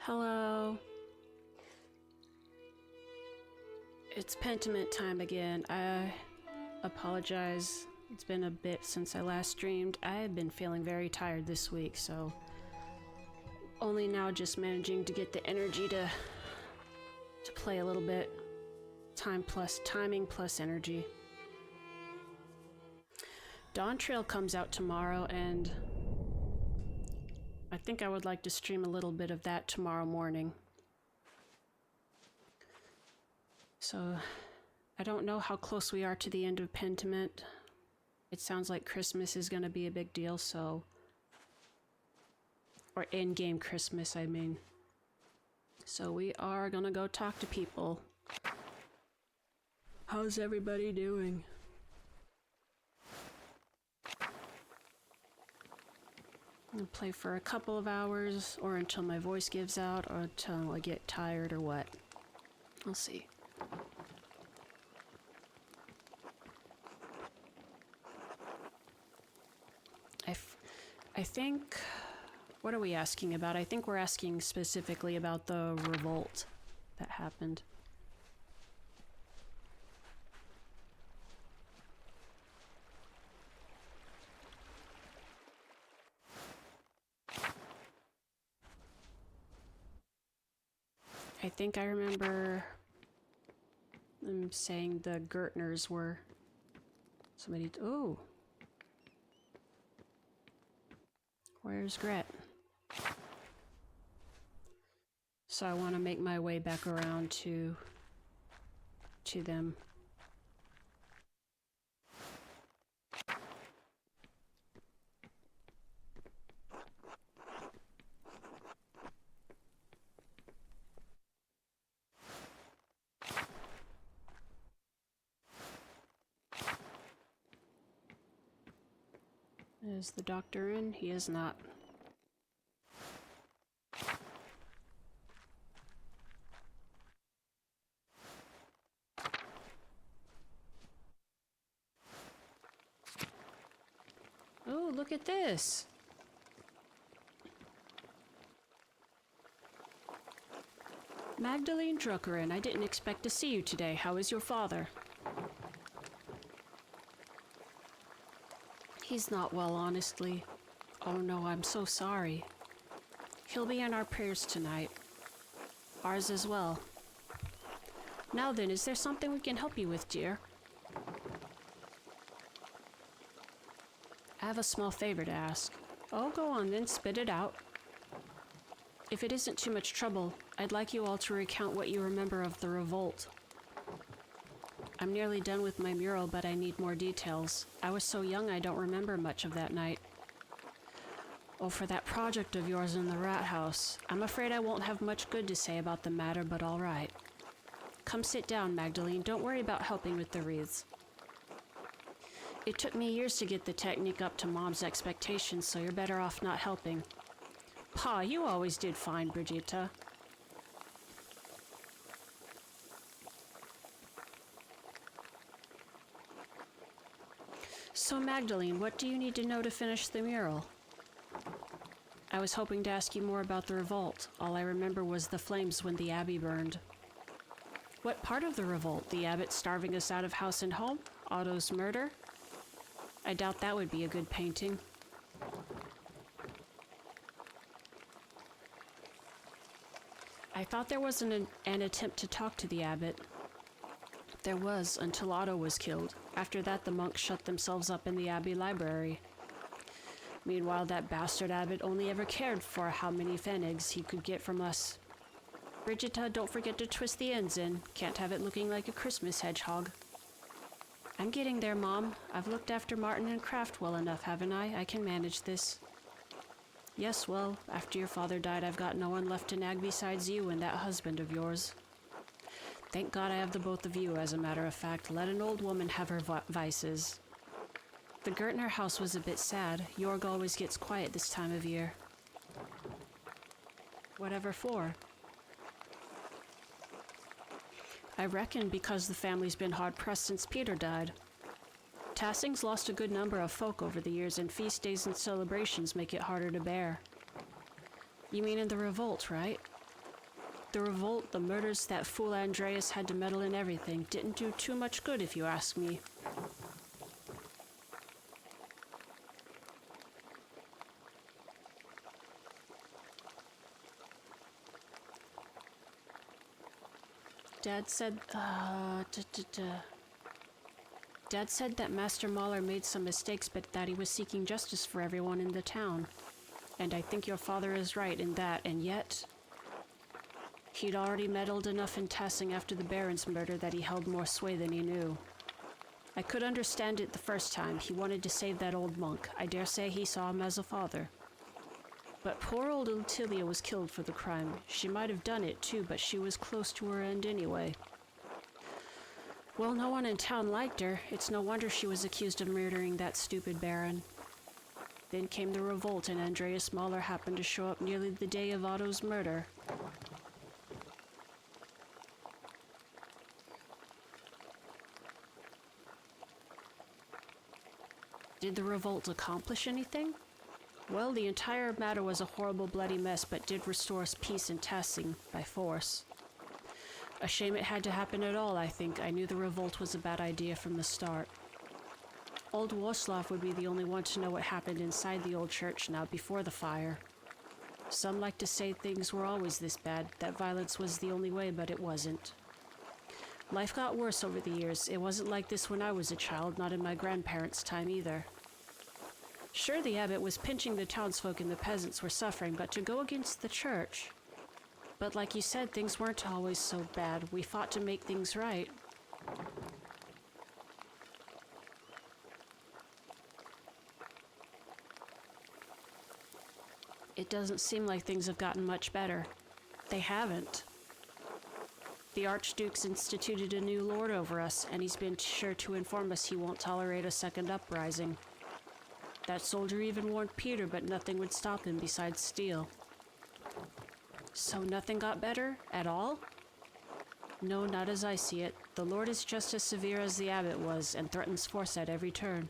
Hello. It's Pentiment time again. I apologize. It's been a bit since I last streamed. I have been feeling very tired this week, so only now just managing to get the energy to play a little bit. Timing plus energy. Dawn Trail comes out tomorrow, and I think I would like to stream a little bit of that tomorrow morning. So, I don't know how close we are to the end of Pentiment. It sounds like Christmas is going to be a big deal, so... Or in-game Christmas, I mean. So we are going to go talk to people. How's everybody doing? I'm gonna play for a couple of hours, or until my voice gives out, or until I get tired, or what. We'll see. I think... What are we asking about? I think we're asking specifically about the revolt that happened. I think I remember them saying the Gertners were somebody. Oh, where's Gret? So I want to make my way back around to them. Is the doctor in? He is not. Oh, look at this! Magdalene Druckerin, I didn't expect to see you today. How is your father? He's not well, honestly. Oh no, I'm so sorry. He'll be in our prayers tonight. Ours as well. Now then, is there something we can help you with, dear? I have a small favor to ask. Oh, go on then, spit it out. If it isn't too much trouble, I'd like you all to recount what you remember of the revolt. I'm nearly done with my mural, but I need more details. I was so young I don't remember much of that night. Oh, for that project of yours in the rat house. I'm afraid I won't have much good to say about the matter, but all right. Come sit down, Magdalene. Don't worry about helping with the wreaths. It took me years to get the technique up to Mom's expectations, so you're better off not helping. Pa, you always did fine, Brigitta. So, Magdalene, what do you need to know to finish the mural? I was hoping to ask you more about the revolt. All I remember was the flames when the abbey burned. What part of the revolt? The abbot starving us out of house and home? Otto's murder? I doubt that would be a good painting. I thought there was an attempt to talk to the abbot. There was, until Otto was killed. After that, the monks shut themselves up in the abbey library. Meanwhile, that bastard abbot only ever cared for how many pfennigs he could get from us. Brigitta, don't forget to twist the ends in. Can't have it looking like a Christmas hedgehog. I'm getting there, Mom. I've looked after Martin and Kraft well enough, haven't I? I can manage this. Yes, well, after your father died, I've got no one left to nag besides you and that husband of yours. Thank God I have the both of you, as a matter of fact. Let an old woman have her vices. The Gertner house was a bit sad. Jorg always gets quiet this time of year. Whatever for? I reckon because the family's been hard-pressed since Peter died. Tassing's lost a good number of folk over the years, and feast days and celebrations make it harder to bear. You mean in the revolt, right? The revolt, the murders, that fool Andreas had to meddle in everything. Didn't do too much good, if you ask me. Dad said, Dad said that Master Mahler made some mistakes, but that he was seeking justice for everyone in the town. And I think your father is right in that, and yet... He'd already meddled enough in Tassing after the Baron's murder that he held more sway than he knew. I could understand it the first time. He wanted to save that old monk. I dare say he saw him as a father. But poor old Utilia was killed for the crime. She might have done it too, but she was close to her end anyway. Well, no one in town liked her. It's no wonder she was accused of murdering that stupid Baron. Then came the revolt, and Andreas Mahler happened to show up nearly the day of Otto's murder. Did the revolt accomplish anything? Well, the entire matter was a horrible bloody mess, but did restore us peace in Tassing by force. A shame it had to happen at all, I think. I knew the revolt was a bad idea from the start. Old Warslav would be the only one to know what happened inside the old church now before the fire. Some like to say things were always this bad, that violence was the only way, but it wasn't. Life got worse over the years. It wasn't like this when I was a child, not in my grandparents' time either. Sure, the abbot was pinching the townsfolk and the peasants were suffering, but to go against the church... But like you said, things weren't always so bad. We fought to make things right. It doesn't seem like things have gotten much better. They haven't. The Archduke's instituted a new lord over us, and he's been sure to inform us he won't tolerate a second uprising. That soldier even warned Peter, but nothing would stop him besides steel. So nothing got better? At all? No, not as I see it. The Lord is just as severe as the abbot was, and threatens force at every turn.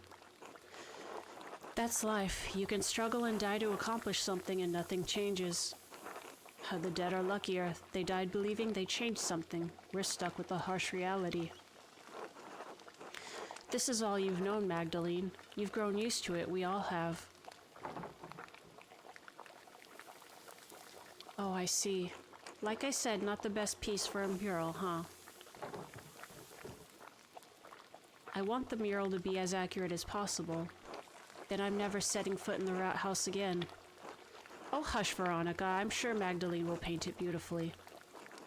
That's life. You can struggle and die to accomplish something and nothing changes. The dead are luckier. They died believing they changed something. We're stuck with the harsh reality. This is all you've known, Magdalene. You've grown used to it. We all have. Oh, I see. Like I said, not the best piece for a mural, huh? I want the mural to be as accurate as possible. Then I'm never setting foot in the rat house again. Oh, hush, Veronica. I'm sure Magdalene will paint it beautifully.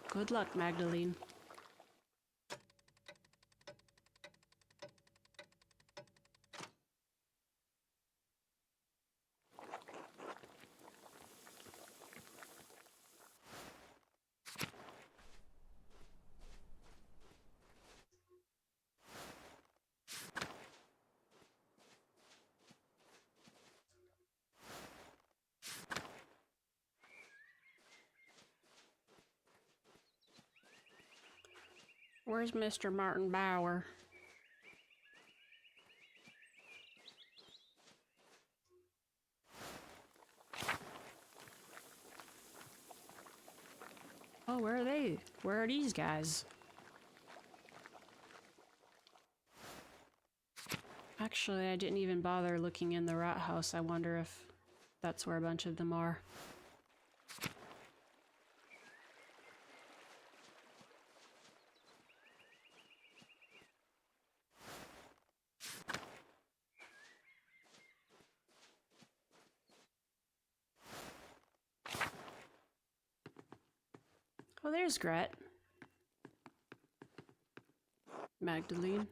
Good luck, Magdalene. Where's Mr. Martin Bauer? Oh, where are they? Where are these guys? Actually, I didn't even bother looking in the rat house. I wonder if that's where a bunch of them are. Oh, there's Gret. Magdalene.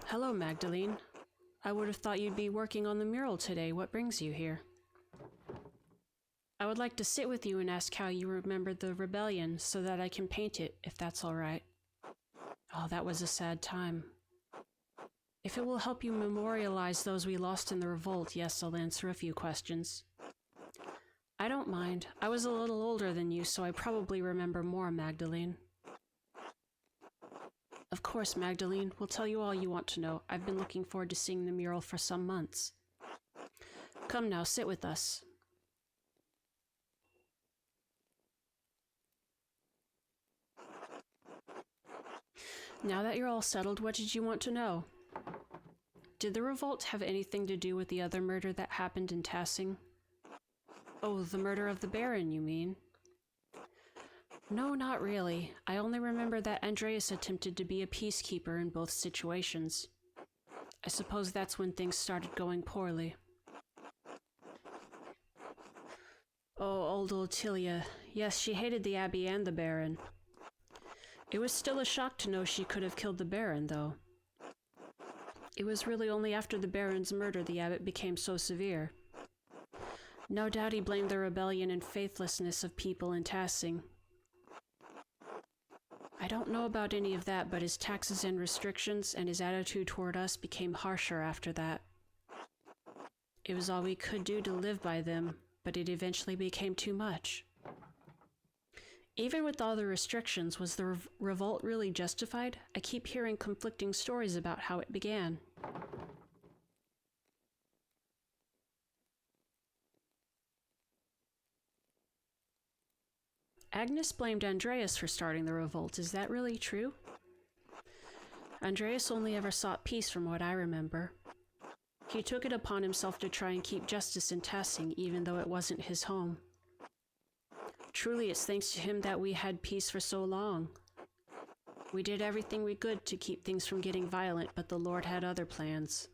Hello, Magdalene. I would have thought you'd be working on the mural today. What brings you here? I would like to sit with you and ask how you remembered the rebellion so that I can paint it, if that's all right. Oh, that was a sad time. If it will help you memorialize those we lost in the revolt, yes, I'll answer a few questions. I don't mind. I was a little older than you, so I probably remember more, Magdalene. Of course, Magdalene. We'll tell you all you want to know. I've been looking forward to seeing the mural for some months. Come now, sit with us. Now that you're all settled, what did you want to know? Did the revolt have anything to do with the other murder that happened in Tassing? Oh, the murder of the Baron, you mean? No, not really. I only remember that Andreas attempted to be a peacekeeper in both situations. I suppose that's when things started going poorly. Oh, old Tilia. Yes, she hated the Abbey and the Baron. It was still a shock to know she could have killed the Baron, though. It was really only after the Baron's murder the Abbot became so severe. No doubt he blamed the rebellion and faithlessness of people in Tassing. I don't know about any of that, but his taxes and restrictions and his attitude toward us became harsher after that. It was all we could do to live by them, but it eventually became too much. Even with all the restrictions, was the revolt really justified? I keep hearing conflicting stories about how it began. Agnes blamed Andreas for starting the revolt. Is that really true? Andreas only ever sought peace from what I remember. He took it upon himself to try and keep justice in Tassing, even though it wasn't his home. Truly, it's thanks to him that we had peace for so long. We did everything we could to keep things from getting violent, but the Lord had other plans.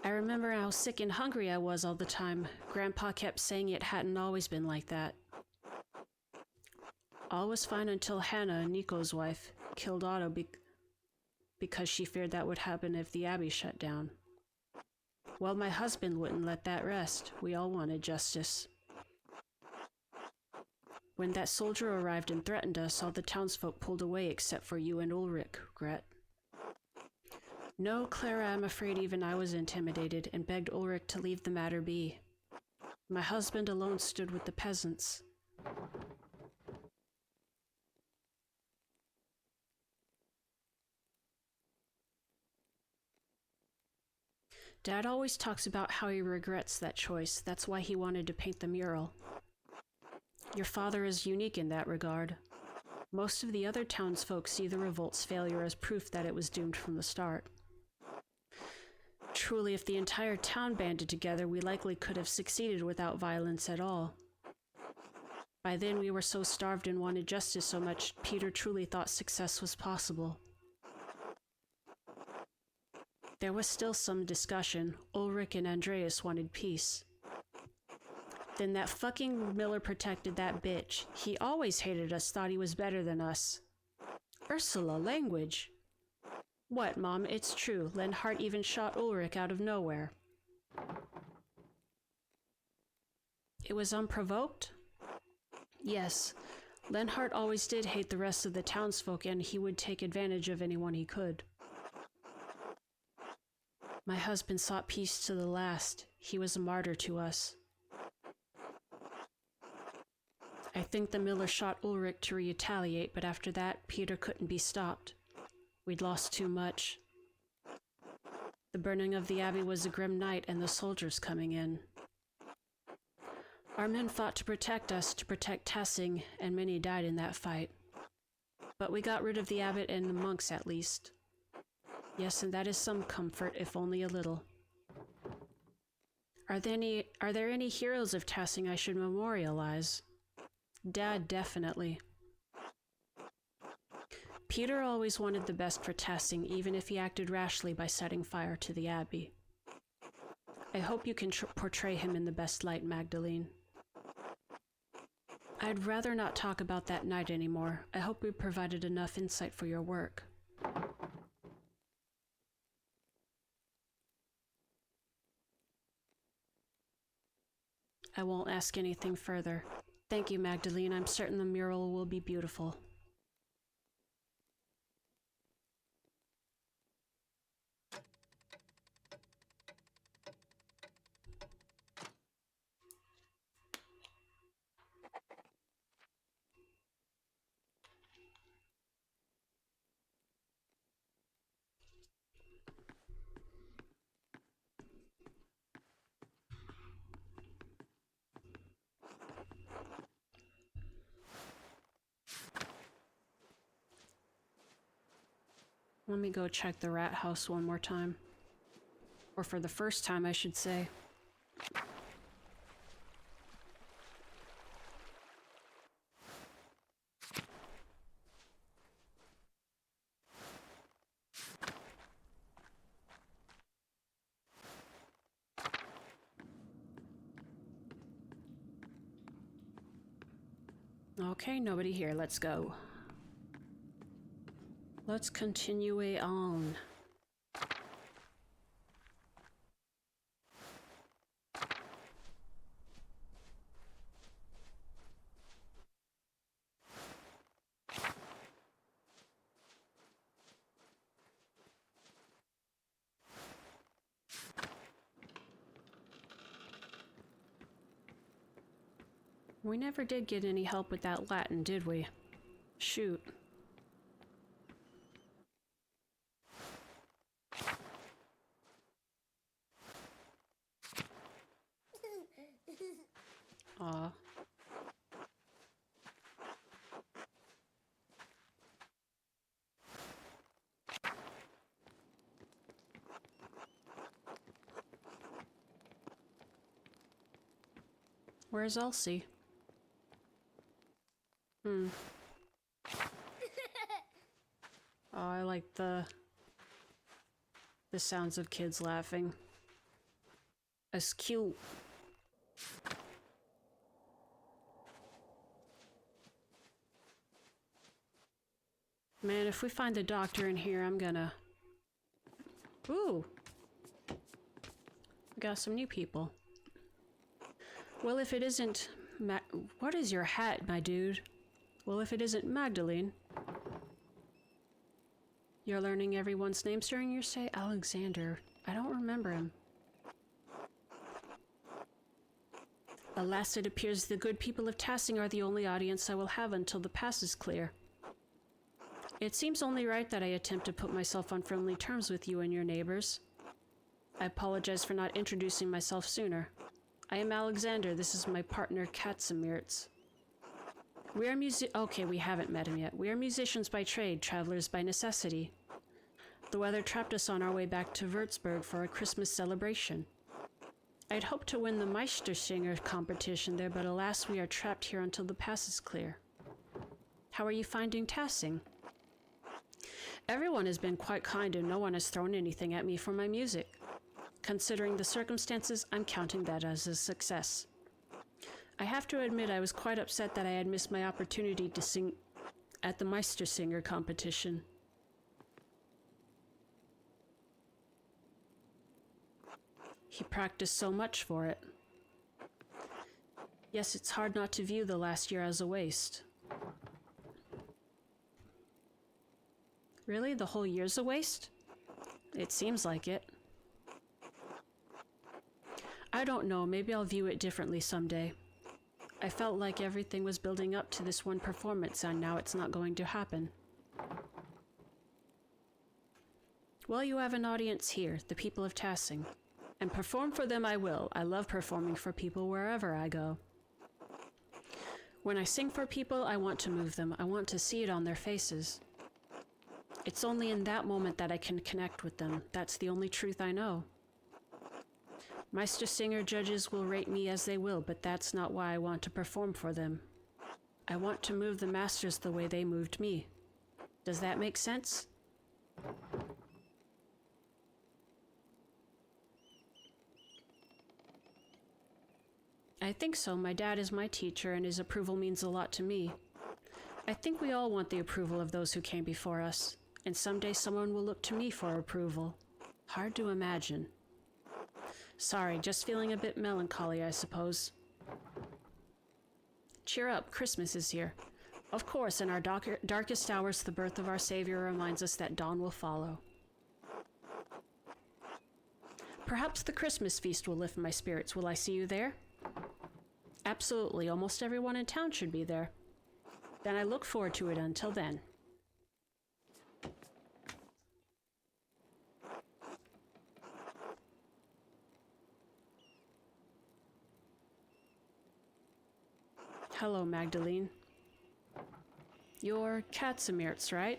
I remember how sick and hungry I was all the time. Grandpa kept saying it hadn't always been like that. All was fine until Hannah, Nico's wife, killed Otto because she feared that would happen if the Abbey shut down. Well, my husband wouldn't let that rest. We all wanted justice. When that soldier arrived and threatened us, all the townsfolk pulled away except for you and Ulrich, Gret. No, Clara, I'm afraid even I was intimidated and begged Ulrich to leave the matter be. My husband alone stood with the peasants. Dad always talks about how he regrets that choice. That's why he wanted to paint the mural. Your father is unique in that regard. Most of the other townsfolk see the revolt's failure as proof that it was doomed from the start. Truly, if the entire town banded together, we likely could have succeeded without violence at all. By then, we were so starved and wanted justice so much, Peter truly thought success was possible. There was still some discussion. Ulrich and Andreas wanted peace. Then that fucking Miller protected that bitch. He always hated us, thought he was better than us. Ursula, language. What, Mom? It's true. Lenhart even shot Ulrich out of nowhere. It was unprovoked? Yes. Lenhart always did hate the rest of the townsfolk, and he would take advantage of anyone he could. My husband sought peace to the last. He was a martyr to us. I think the Miller shot Ulrich to retaliate, but after that, Peter couldn't be stopped. We'd lost too much. The burning of the Abbey was a grim night, and the soldiers coming in. Our men fought to protect us, to protect Tassing, and many died in that fight. But we got rid of the abbot and the monks at least. Yes, and that is some comfort, if only a little. Are there any heroes of Tassing I should memorialize? Dad, definitely. Peter always wanted the best for Tassing, even if he acted rashly by setting fire to the Abbey. I hope you can portray him in the best light, Magdalene. I'd rather not talk about that night anymore. I hope we provided enough insight for your work. I won't ask anything further. Thank you, Magdalene. I'm certain the mural will be beautiful. Let me go check the rat house one more time. Or for the first time, I should say. Okay, nobody here. Let's go. Let's continue on. We never did get any help with that Latin, did we? Shoot. Aw. Where's Elsie? Oh, I like the sounds of kids laughing. It's cute. Man, if we find the doctor in here, I'm gonna... Ooh! We got some new people. Well, if it isn't... What is your hat, my dude? Well, if it isn't Magdalene... You're learning everyone's names during your stay? Alexander. I don't remember him. Alas, it appears the good people of Tassing are the only audience I will have until the pass is clear. It seems only right that I attempt to put myself on friendly terms with you and your neighbors. I apologize for not introducing myself sooner. I am Alexander. This is my partner, Katsimirtz. We are Okay, we haven't met him yet. We are musicians by trade, travelers by necessity. The weather trapped us on our way back to Würzburg for a Christmas celebration. I'd hoped to win the Meistersinger competition there, but alas, we are trapped here until the pass is clear. How are you finding Tassing? Everyone has been quite kind and no one has thrown anything at me for my music. Considering the circumstances, I'm counting that as a success. I have to admit I was quite upset that I had missed my opportunity to sing at the Meistersinger competition. He practiced so much for it. Yes, it's hard not to view the last year as a waste. Really? The whole year's a waste? It seems like it. I don't know, maybe I'll view it differently someday. I felt like everything was building up to this one performance and now it's not going to happen. Well, you have an audience here, the people of Tassing. And perform for them I will. I love performing for people wherever I go. When I sing for people, I want to move them. I want to see it on their faces. It's only in that moment that I can connect with them. That's the only truth I know. Meistersinger judges will rate me as they will, but that's not why I want to perform for them. I want to move the masters the way they moved me. Does that make sense? I think so. My dad is my teacher, and his approval means a lot to me. I think we all want the approval of those who came before us, and someday someone will look to me for approval. Hard to imagine. Sorry, just feeling a bit melancholy, I suppose. Cheer up, Christmas is here. Of course, in our darkest hours, the birth of our Savior reminds us that dawn will follow. Perhaps the Christmas feast will lift my spirits. Will I see you there? Absolutely, almost everyone in town should be there. Then I look forward to it until then. Hello, Magdalene. You're Katsimirtz, right?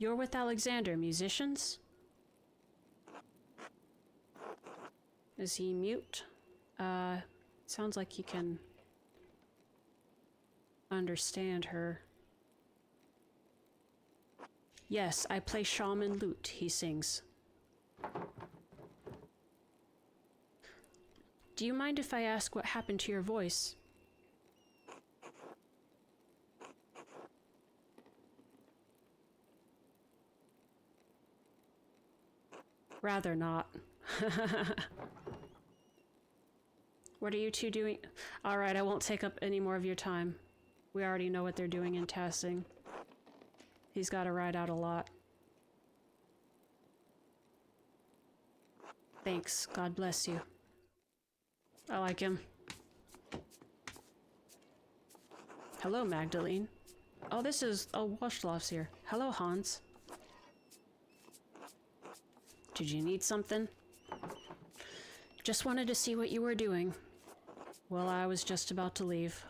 You're with Alexander, musicians? Is he mute? Sounds like he can understand her. Yes, I play shaman lute, he sings. Do you mind if I ask what happened to your voice? Rather not. What are you two doing? Alright, I won't take up any more of your time. We already know what they're doing in Tassing. He's got to ride out a lot. Thanks. God bless you. I like him. Hello, Magdalene. Oh, this is... Oh, Washloff's here. Hello, Hans. Did you need something? Just wanted to see what you were doing. Well, I was just about to leave.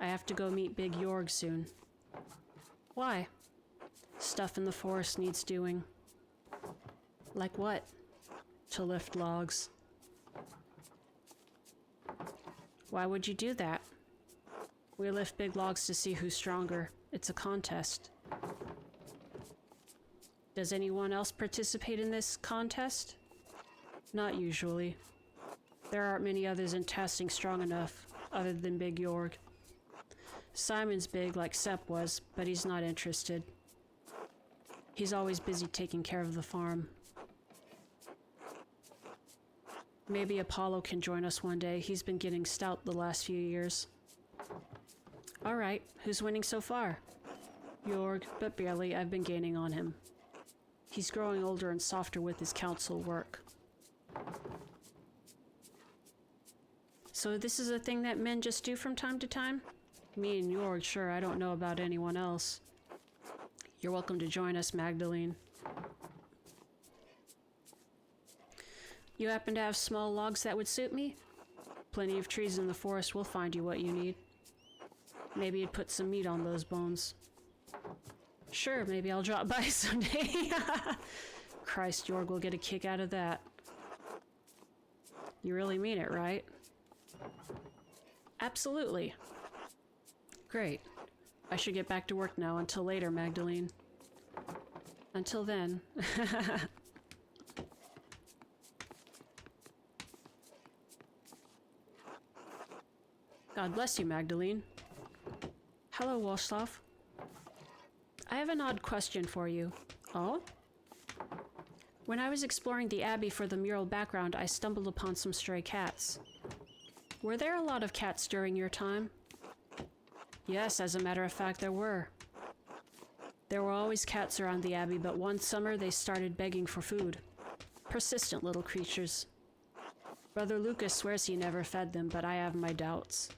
I have to go meet Big Jorg soon. Why? Stuff in the forest needs doing. Like what? To lift logs. Why would you do that? We lift big logs to see who's stronger. It's a contest. Does anyone else participate in this contest? Not usually. There aren't many others in Tassing strong enough, other than Big Jorg. Simon's big like Sepp was, but he's not interested. He's always busy taking care of the farm. Maybe Apollo can join us one day. He's been getting stout the last few years. Alright, who's winning so far? Jorg, but barely. I've been gaining on him. He's growing older and softer with his council work. So this is a thing that men just do from time to time? Me and Jorg, sure, I don't know about anyone else. You're welcome to join us, Magdalene. You happen to have small logs that would suit me? Plenty of trees in the forest will find you what you need. Maybe you'd put some meat on those bones. Sure, maybe I'll drop by someday. Christ, Jorg will get a kick out of that. You really mean it, right? Absolutely. Great. I should get back to work now. Until later, Magdalene. Until then. God bless you, Magdalene. Hello, Washloff. I have an odd question for you. Oh? When I was exploring the Abbey for the mural background, I stumbled upon some stray cats. Were there a lot of cats during your time? Yes, as a matter of fact, there were. There were always cats around the Abbey, but one summer they started begging for food. Persistent little creatures. Brother Lucas swears he never fed them, but I have my doubts.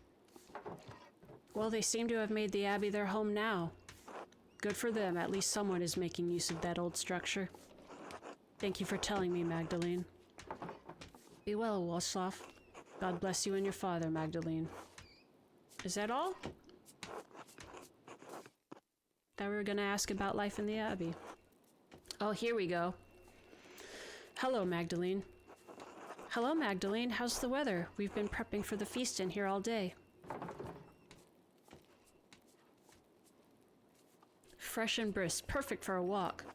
Well, they seem to have made the Abbey their home now. Good for them, at least someone is making use of that old structure. Thank you for telling me, Magdalene. Be well, Washloff. God bless you and your father, Magdalene. Is that all? Thought we were gonna ask about life in the Abbey. Oh, here we go. Hello, Magdalene. Hello, Magdalene. How's the weather? We've been prepping for the feast in here all day. Fresh and brisk, perfect for a walk.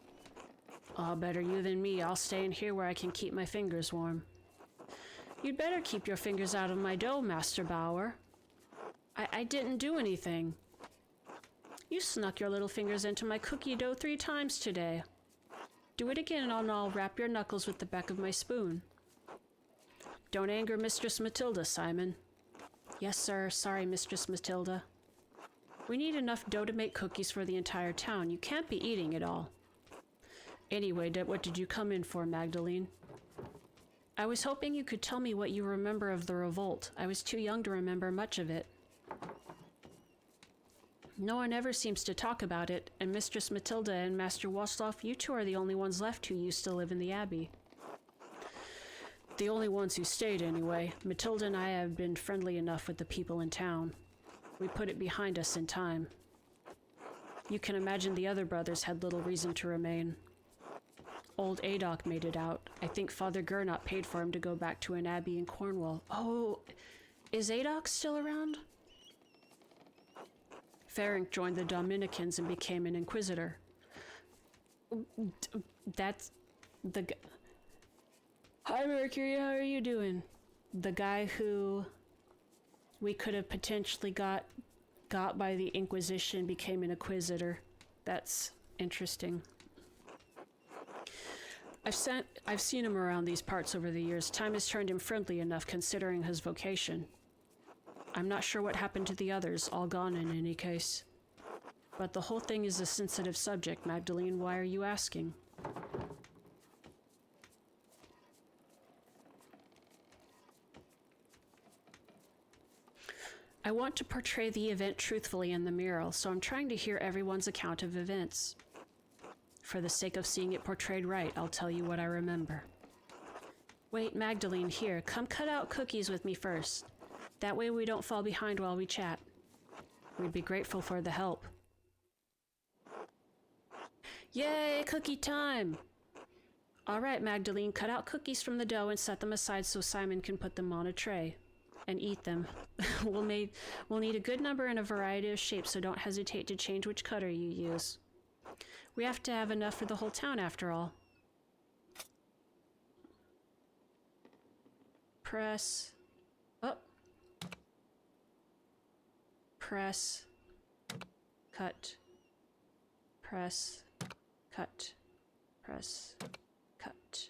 Oh, better you than me. I'll stay in here where I can keep my fingers warm. You'd better keep your fingers out of my dough, Master Bauer. I didn't do anything. You snuck your little fingers into my cookie dough 3 times today. Do it again and I'll wrap your knuckles with the back of my spoon. Don't anger Mistress Matilda, Simon. Yes, sir. Sorry, Mistress Matilda. We need enough dough to make cookies for the entire town. You can't be eating it all. Anyway, what did you come in for, Magdalene? I was hoping you could tell me what you remember of the revolt. I was too young to remember much of it. No one ever seems to talk about it, and Mistress Matilda and Master Washloff, you two are the only ones left who used to live in the Abbey. The only ones who stayed, anyway. Matilda and I have been friendly enough with the people in town. We put it behind us in time. You can imagine the other brothers had little reason to remain. Old Adok made it out. I think Father Gernot paid for him to go back to an abbey in Cornwall. Oh, is Adok still around? Ferenc joined the Dominicans and became an inquisitor. That's the guy. Hi Mercury, how are you doing? The guy who we could have potentially got by the Inquisition became an inquisitor. That's interesting. I've seen him around these parts over the years. Time has turned him friendly enough considering his vocation. I'm not sure what happened to the others, all gone in any case. But the whole thing is a sensitive subject, Magdalene. Why are you asking? I want to portray the event truthfully in the mural, so I'm trying to hear everyone's account of events. For the sake of seeing it portrayed right, I'll tell you what I remember. Wait, Magdalene, here, come cut out cookies with me first. That way we don't fall behind while we chat. We'd be grateful for the help. Yay, cookie time! Alright, Magdalene, cut out cookies from the dough and set them aside so Simon can put them on a tray. And eat them. We'll need a good number and a variety of shapes, so don't hesitate to change which cutter you use. We have to have enough for the whole town, after all. Press. Oh. Press. Cut. Press. Cut. Press. Cut.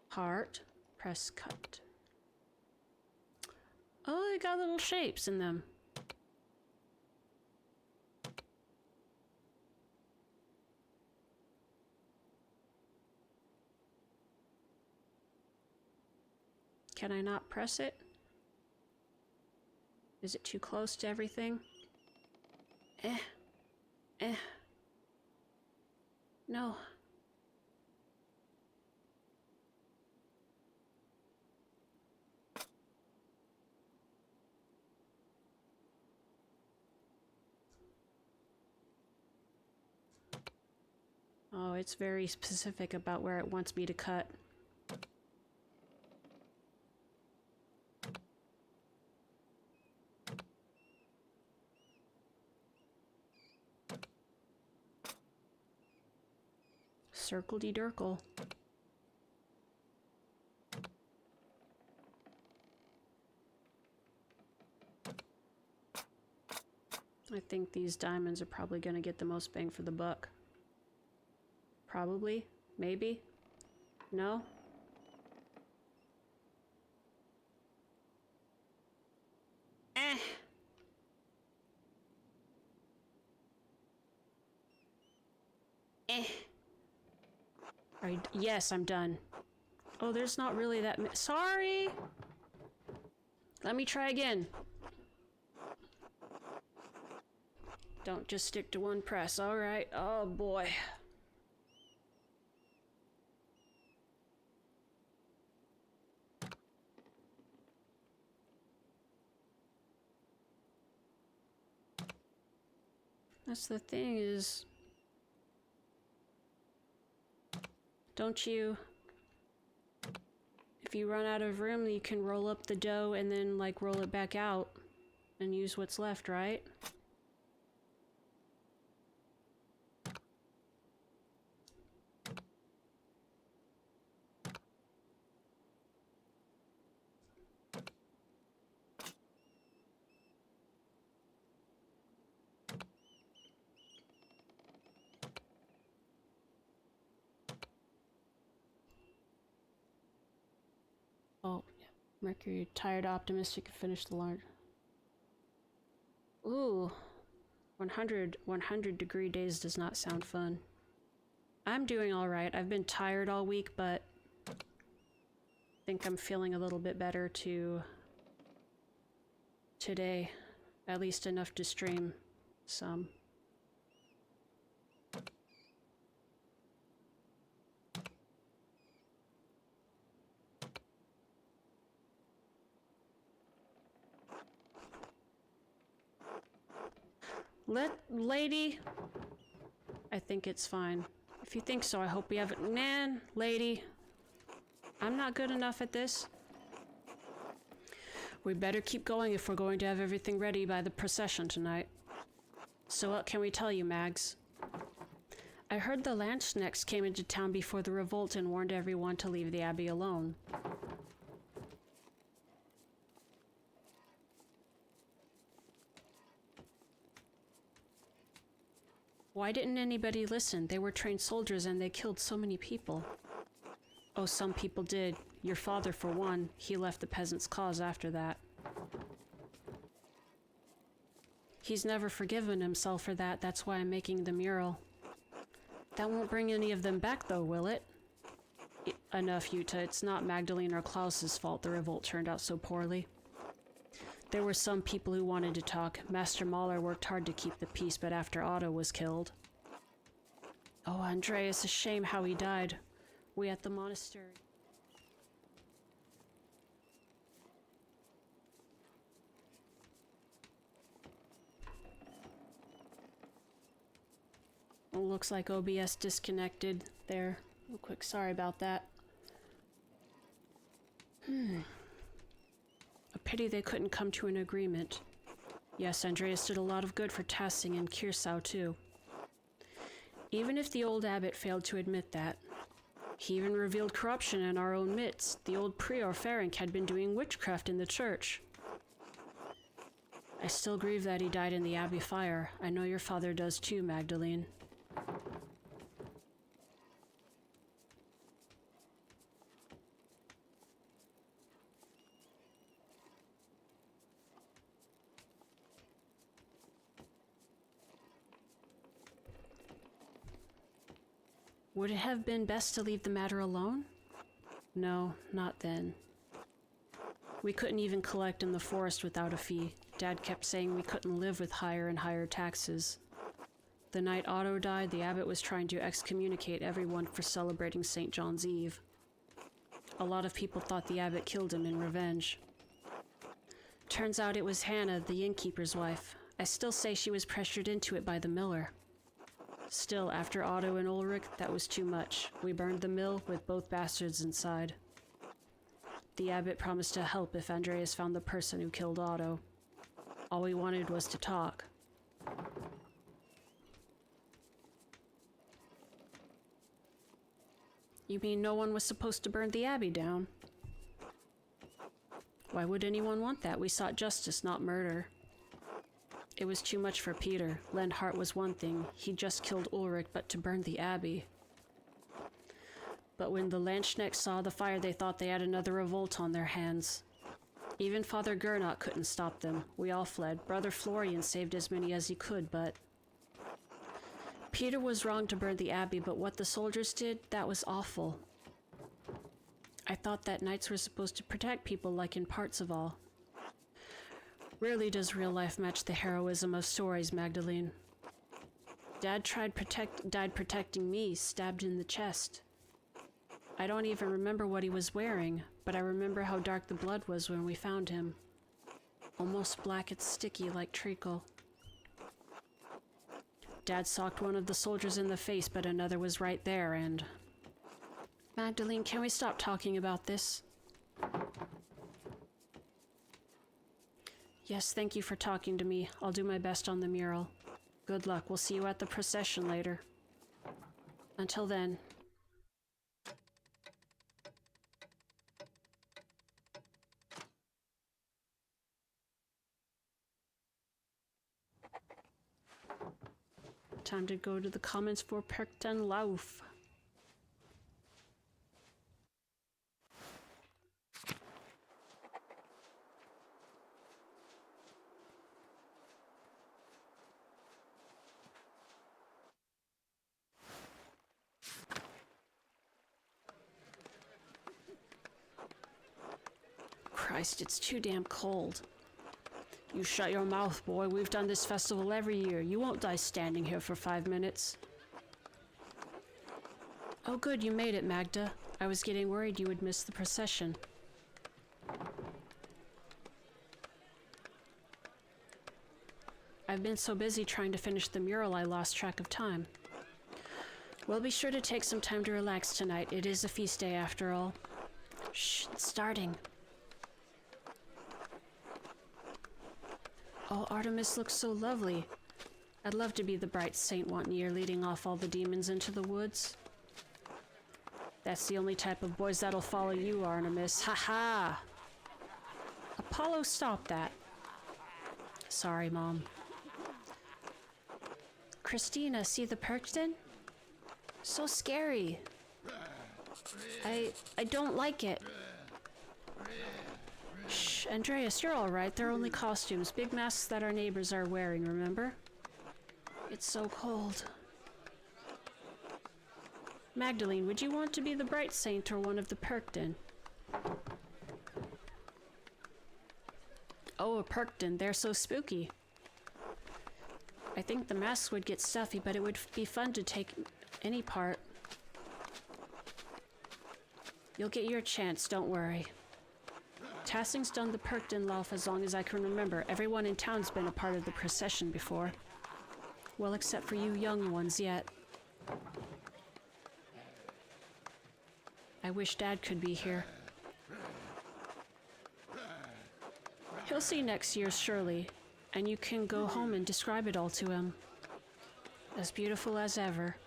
Heart. Press. Cut. Oh, they got little shapes in them. Can I not press it? Is it too close to everything? No. Oh, it's very specific about where it wants me to cut. Circle-de-dirkle. I think these diamonds are probably going to get the most bang for the buck. Probably. Maybe. No? Yes, I'm done. Oh, there's not really that sorry! Let me try again. Don't just stick to one press, alright. Oh boy. That's the thing is... Don't you... If you run out of room, you can roll up the dough and then, like, roll it back out and use what's left, right? Oh, yeah. Mercury, tired, optimistic, finished the large. Ooh. 100 degree days does not sound fun. I'm doing alright. I've been tired all week, but I think I'm feeling a little bit better today. At least enough to stream some. Lady? I think it's fine. If you think so, I hope we have it. Nan, lady. I'm not good enough at this. We better keep going if we're going to have everything ready by the procession tonight. So what can we tell you, Mags? I heard the Landsknechts came into town before the revolt and warned everyone to leave the Abbey alone. Why didn't anybody listen? They were trained soldiers and they killed so many people. Oh, some people did. Your father, for one. He left the peasants' cause after that. He's never forgiven himself for that. That's why I'm making the mural. That won't bring any of them back, though, will it? Enough, Yuta. It's not Magdalene or Klaus's fault the revolt turned out so poorly. There were some people who wanted to talk. Master Mahler worked hard to keep the peace, but after Otto was killed... Oh, Andreas, a shame how he died. We at the monastery... It looks like OBS disconnected there. Real quick, sorry about that. A pity they couldn't come to an agreement. Yes, Andreas did a lot of good for Tassing and Kirsau too. Even if the old abbot failed to admit that. He even revealed corruption in our own midst. The old prior Ferenc had been doing witchcraft in the church. I still grieve that he died in the Abbey fire. I know your father does too, Magdalene. Would it have been best to leave the matter alone? No, not then. We couldn't even collect in the forest without a fee. Dad kept saying we couldn't live with higher and higher taxes. The night Otto died, the abbot was trying to excommunicate everyone for celebrating St. John's Eve. A lot of people thought the abbot killed him in revenge. Turns out it was Hannah, the innkeeper's wife. I still say she was pressured into it by the miller. Still, after Otto and Ulrich, that was too much. We burned the mill with both bastards inside. The abbot promised to help if Andreas found the person who killed Otto. All we wanted was to talk. You mean no one was supposed to burn the abbey down? Why would anyone want that? We sought justice, not murder. It was too much for Peter. Lenhart was one thing. He just killed Ulrich, but to burn the abbey. But when the Landsknechts saw the fire, they thought they had another revolt on their hands. Even Father Gernot couldn't stop them. We all fled. Brother Florian saved as many as he could, but... Peter was wrong to burn the abbey, but what the soldiers did, that was awful. I thought that knights were supposed to protect people like in Parzival. Rarely does real life match the heroism of stories, Magdalene. Dad died protecting me, stabbed in the chest. I don't even remember what he was wearing, but I remember how dark the blood was when we found him. Almost black and sticky like treacle. Dad socked one of the soldiers in the face, but another was right there, and... Magdalene, can we stop talking about this? Yes, thank you for talking to me. I'll do my best on the mural. Good luck. We'll see you at the procession later. Until then. Time to go to the comments for Perkten Lauf. Christ, it's too damn cold. You shut your mouth, boy. We've done this festival every year. You won't die standing here for 5 minutes. Oh good, you made it, Magda. I was getting worried you would miss the procession. I've been so busy trying to finish the mural I lost track of time. We'll be sure to take some time to relax tonight. It is a feast day after all. Shh, it's starting. Oh, Artemis looks so lovely. I'd love to be the bright saint one year leading off all the demons into the woods. That's the only type of boys that'll follow you, Artemis. Ha ha! Apollo, stop that. Sorry, Mom. Christina, see the Perkton? So scary. I don't like it. Shh, Andreas, you're all right. They're only costumes, big masks that our neighbors are wearing, remember? It's so cold. Magdalene, would you want to be the bright saint or one of the Perkton? Oh, a Perkton. They're so spooky. I think the masks would get stuffy, but it would be fun to take any part. You'll get your chance, don't worry. Tassing's done the Perkton law as long as I can remember. Everyone in town's been a part of the procession before. Well, except for you young ones yet. I wish Dad could be here. He'll see next year, surely, and you can go home and describe it all to him. As beautiful as ever.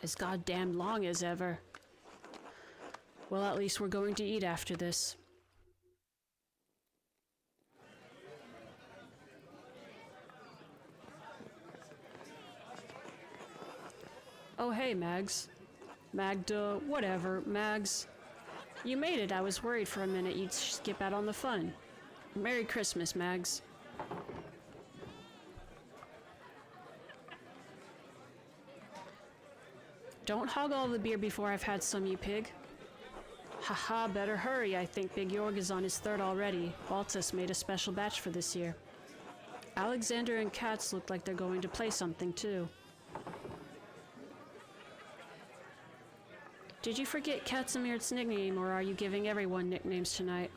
As goddamn long as ever. Well, at least we're going to eat after this. Oh, hey, Mags. Magda, whatever, Mags. You made it. I was worried for a minute you'd skip out on the fun. Merry Christmas, Mags. Don't hog all the beer before I've had some, you pig. Haha, better hurry. I think Big Jorg is on his third already. Baltus made a special batch for this year. Alexander and Katz look like they're going to play something, too. Did you forget Katzimir's nickname, or are you giving everyone nicknames tonight?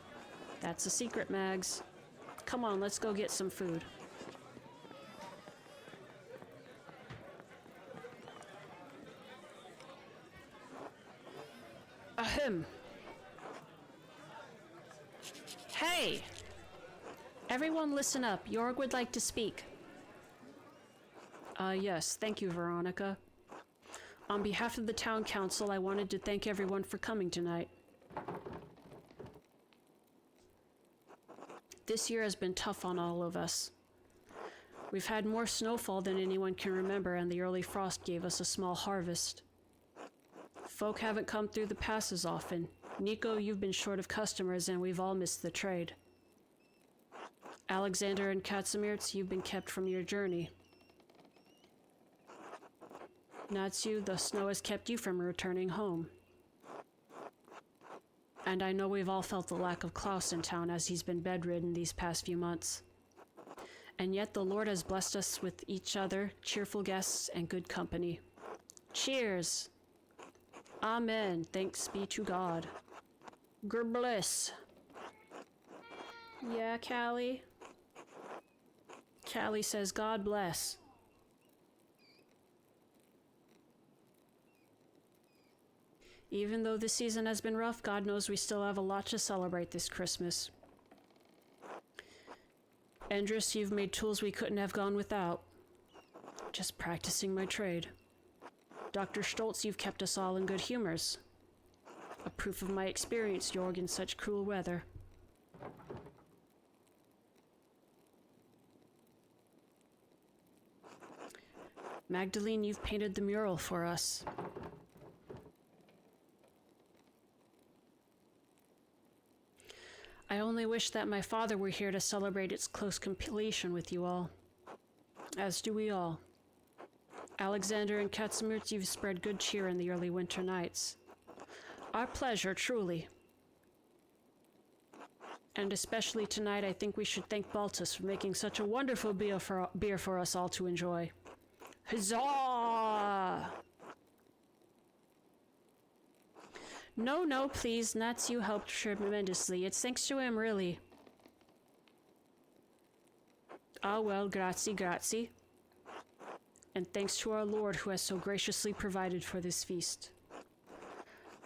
That's a secret, Mags. Come on, let's go get some food. Ahem. Hey! Everyone listen up. Jorg would like to speak. Yes, thank you, Veronica. On behalf of the town council, I wanted to thank everyone for coming tonight. This year has been tough on all of us. We've had more snowfall than anyone can remember, and the early frost gave us a small harvest. Folk haven't come through the passes often. Nico, you've been short of customers, and we've all missed the trade. Alexander and Katsimirtz, you've been kept from your journey. Natsu, the snow has kept you from returning home. And I know we've all felt the lack of Klaus in town as he's been bedridden these past few months. And yet the Lord has blessed us with each other, cheerful guests, and good company. Cheers! Amen. Thanks be to God. Gerbliss. Yeah, Callie? Callie says, God bless. Even though this season has been rough, God knows we still have a lot to celebrate this Christmas. Endris, you've made tools we couldn't have gone without. Just practicing my trade. Dr. Stoltz, you've kept us all in good humors. A proof of my experience, Jorg, in such cruel weather. Magdalene, you've painted the mural for us. I only wish that my father were here to celebrate its close completion with you all. As do we all. Alexander and Katsimirtz, you've spread good cheer in the early winter nights. Our pleasure, truly. And especially tonight, I think we should thank Baltus for making such a wonderful beer for us all to enjoy. Huzzah! No, please. Natsu helped tremendously. It's thanks to him, really. Ah well, grazie, grazie. And thanks to our Lord who has so graciously provided for this feast.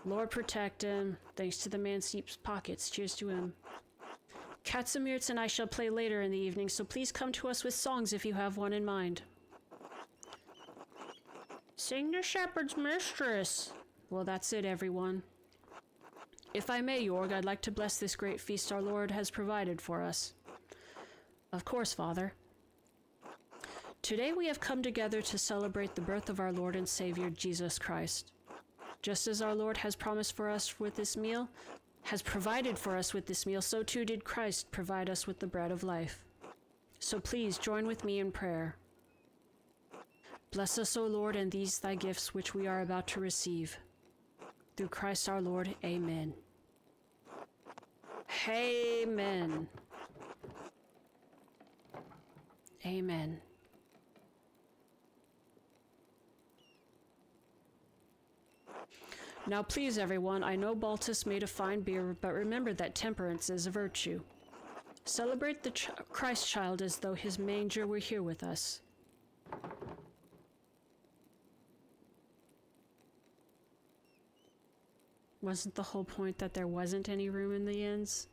Lord protect him. Thanks to the man's deep pockets. Cheers to him. Katsumirtz and I shall play later in the evening, so please come to us with songs if you have one in mind. Sing the shepherd's mistress. Well, that's it, everyone. If I may, Jorg, I'd like to bless this great feast our Lord has provided for us. Of course, Father. Today we have come together to celebrate the birth of our Lord and Savior, Jesus Christ. Just as our Lord has promised for us with this meal, has provided for us with this meal, so too did Christ provide us with the bread of life. So please join with me in prayer. Bless us, O Lord, and these thy gifts which we are about to receive. Through Christ our Lord, amen. Amen. Amen. Now please, everyone, I know Baltus made a fine beer, but remember that temperance is a virtue. Celebrate the Christ child as though his manger were here with us. Wasn't the whole point that there wasn't any room in the inns?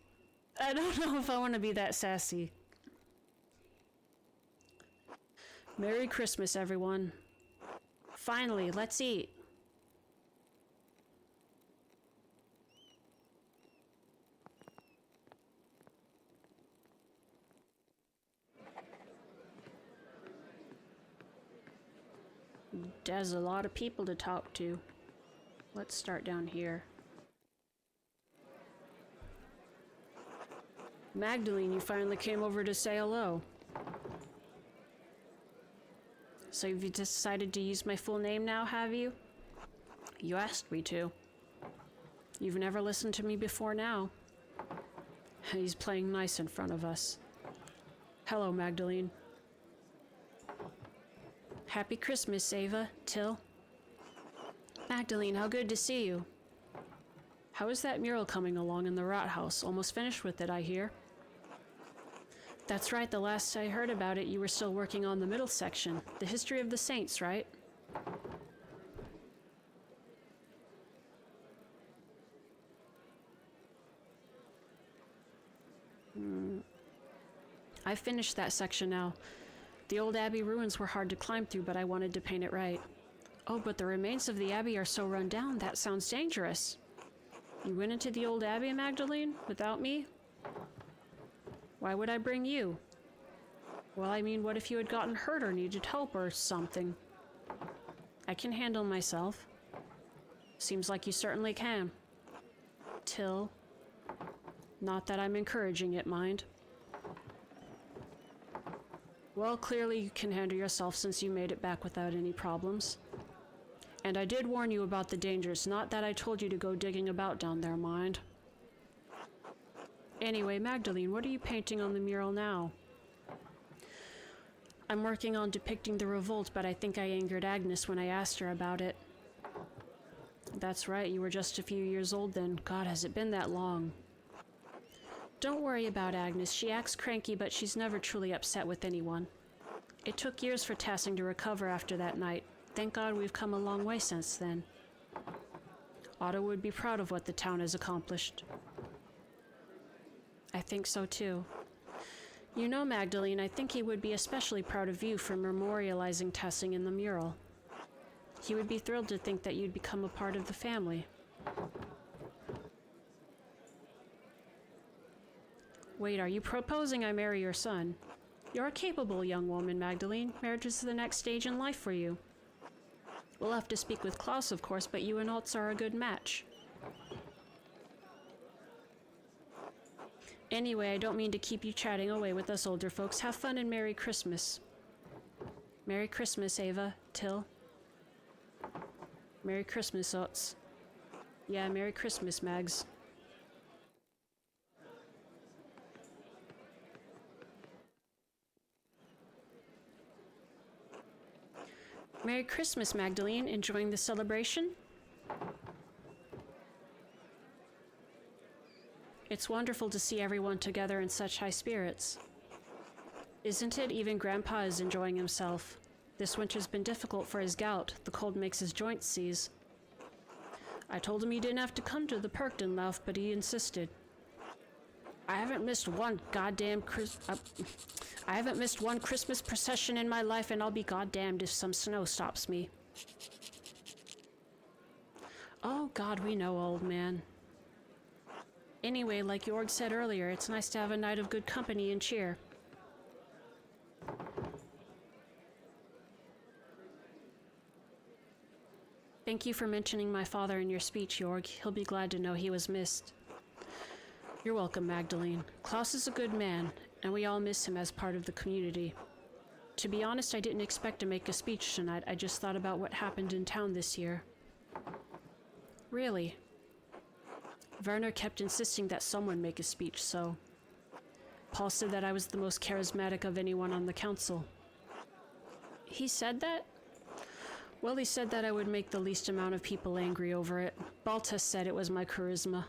I don't know if I want to be that sassy. Merry Christmas, everyone. Finally, let's eat. There's a lot of people to talk to. Let's start down here. Magdalene, you finally came over to say hello. So you've decided to use my full name now, have you? You asked me to. You've never listened to me before now. He's playing nice in front of us. Hello, Magdalene. Happy Christmas, Ava, Till. Magdalene, how good to see you. How is that mural coming along in the Rat House? Almost finished with it, I hear. That's right, the last I heard about it, you were still working on the middle section. The history of the saints, right? I finished that section now. The old abbey ruins were hard to climb through, but I wanted to paint it right. Oh, but the remains of the abbey are so run down, that sounds dangerous. You went into the old abbey, Magdalene, without me? Why would I bring you? Well, I mean, what if you had gotten hurt or needed help or something? I can handle myself. Seems like you certainly can. Till. Not that I'm encouraging it, mind. Well, clearly you can handle yourself since you made it back without any problems. And I did warn you about the dangers, not that I told you to go digging about down there, mind. Anyway, Magdalene, what are you painting on the mural now? I'm working on depicting the revolt, but I think I angered Agnes when I asked her about it. That's right, you were just a few years old then. God, has it been that long? Don't worry about Agnes. She acts cranky, but she's never truly upset with anyone. It took years for Tassing to recover after that night. Thank God we've come a long way since then. Otto would be proud of what the town has accomplished. I think so too. You know, Magdalene, I think he would be especially proud of you for memorializing Tassing in the mural. He would be thrilled to think that you'd become a part of the family. Wait, are you proposing I marry your son? You're a capable young woman, Magdalene. Marriage is the next stage in life for you. We'll have to speak with Klaus, of course, but you and Otz are a good match. Anyway, I don't mean to keep you chatting away with us older folks. Have fun and Merry Christmas. Merry Christmas, Ava, Till. Merry Christmas, Otz. Yeah, Merry Christmas, Mags. Merry Christmas, Magdalene. Enjoying the celebration? It's wonderful to see everyone together in such high spirits. Isn't it? Even Grandpa is enjoying himself. This winter's been difficult for his gout. The cold makes his joints seize. I told him he didn't have to come to the Perktenlauf, but he insisted. I haven't missed one Christmas procession in my life, and I'll be goddamned if some snow stops me. Oh God, we know, old man. Anyway, like Jorg said earlier, it's nice to have a night of good company and cheer. Thank you for mentioning my father in your speech, Jorg. He'll be glad to know he was missed. You're welcome, Magdalene. Klaus is a good man, and we all miss him as part of the community. To be honest, I didn't expect to make a speech tonight. I just thought about what happened in town this year. Really? Werner kept insisting that someone make a speech, so... Paul said that I was the most charismatic of anyone on the council. He said that? Well, he said that I would make the least amount of people angry over it. Baltus said it was my charisma.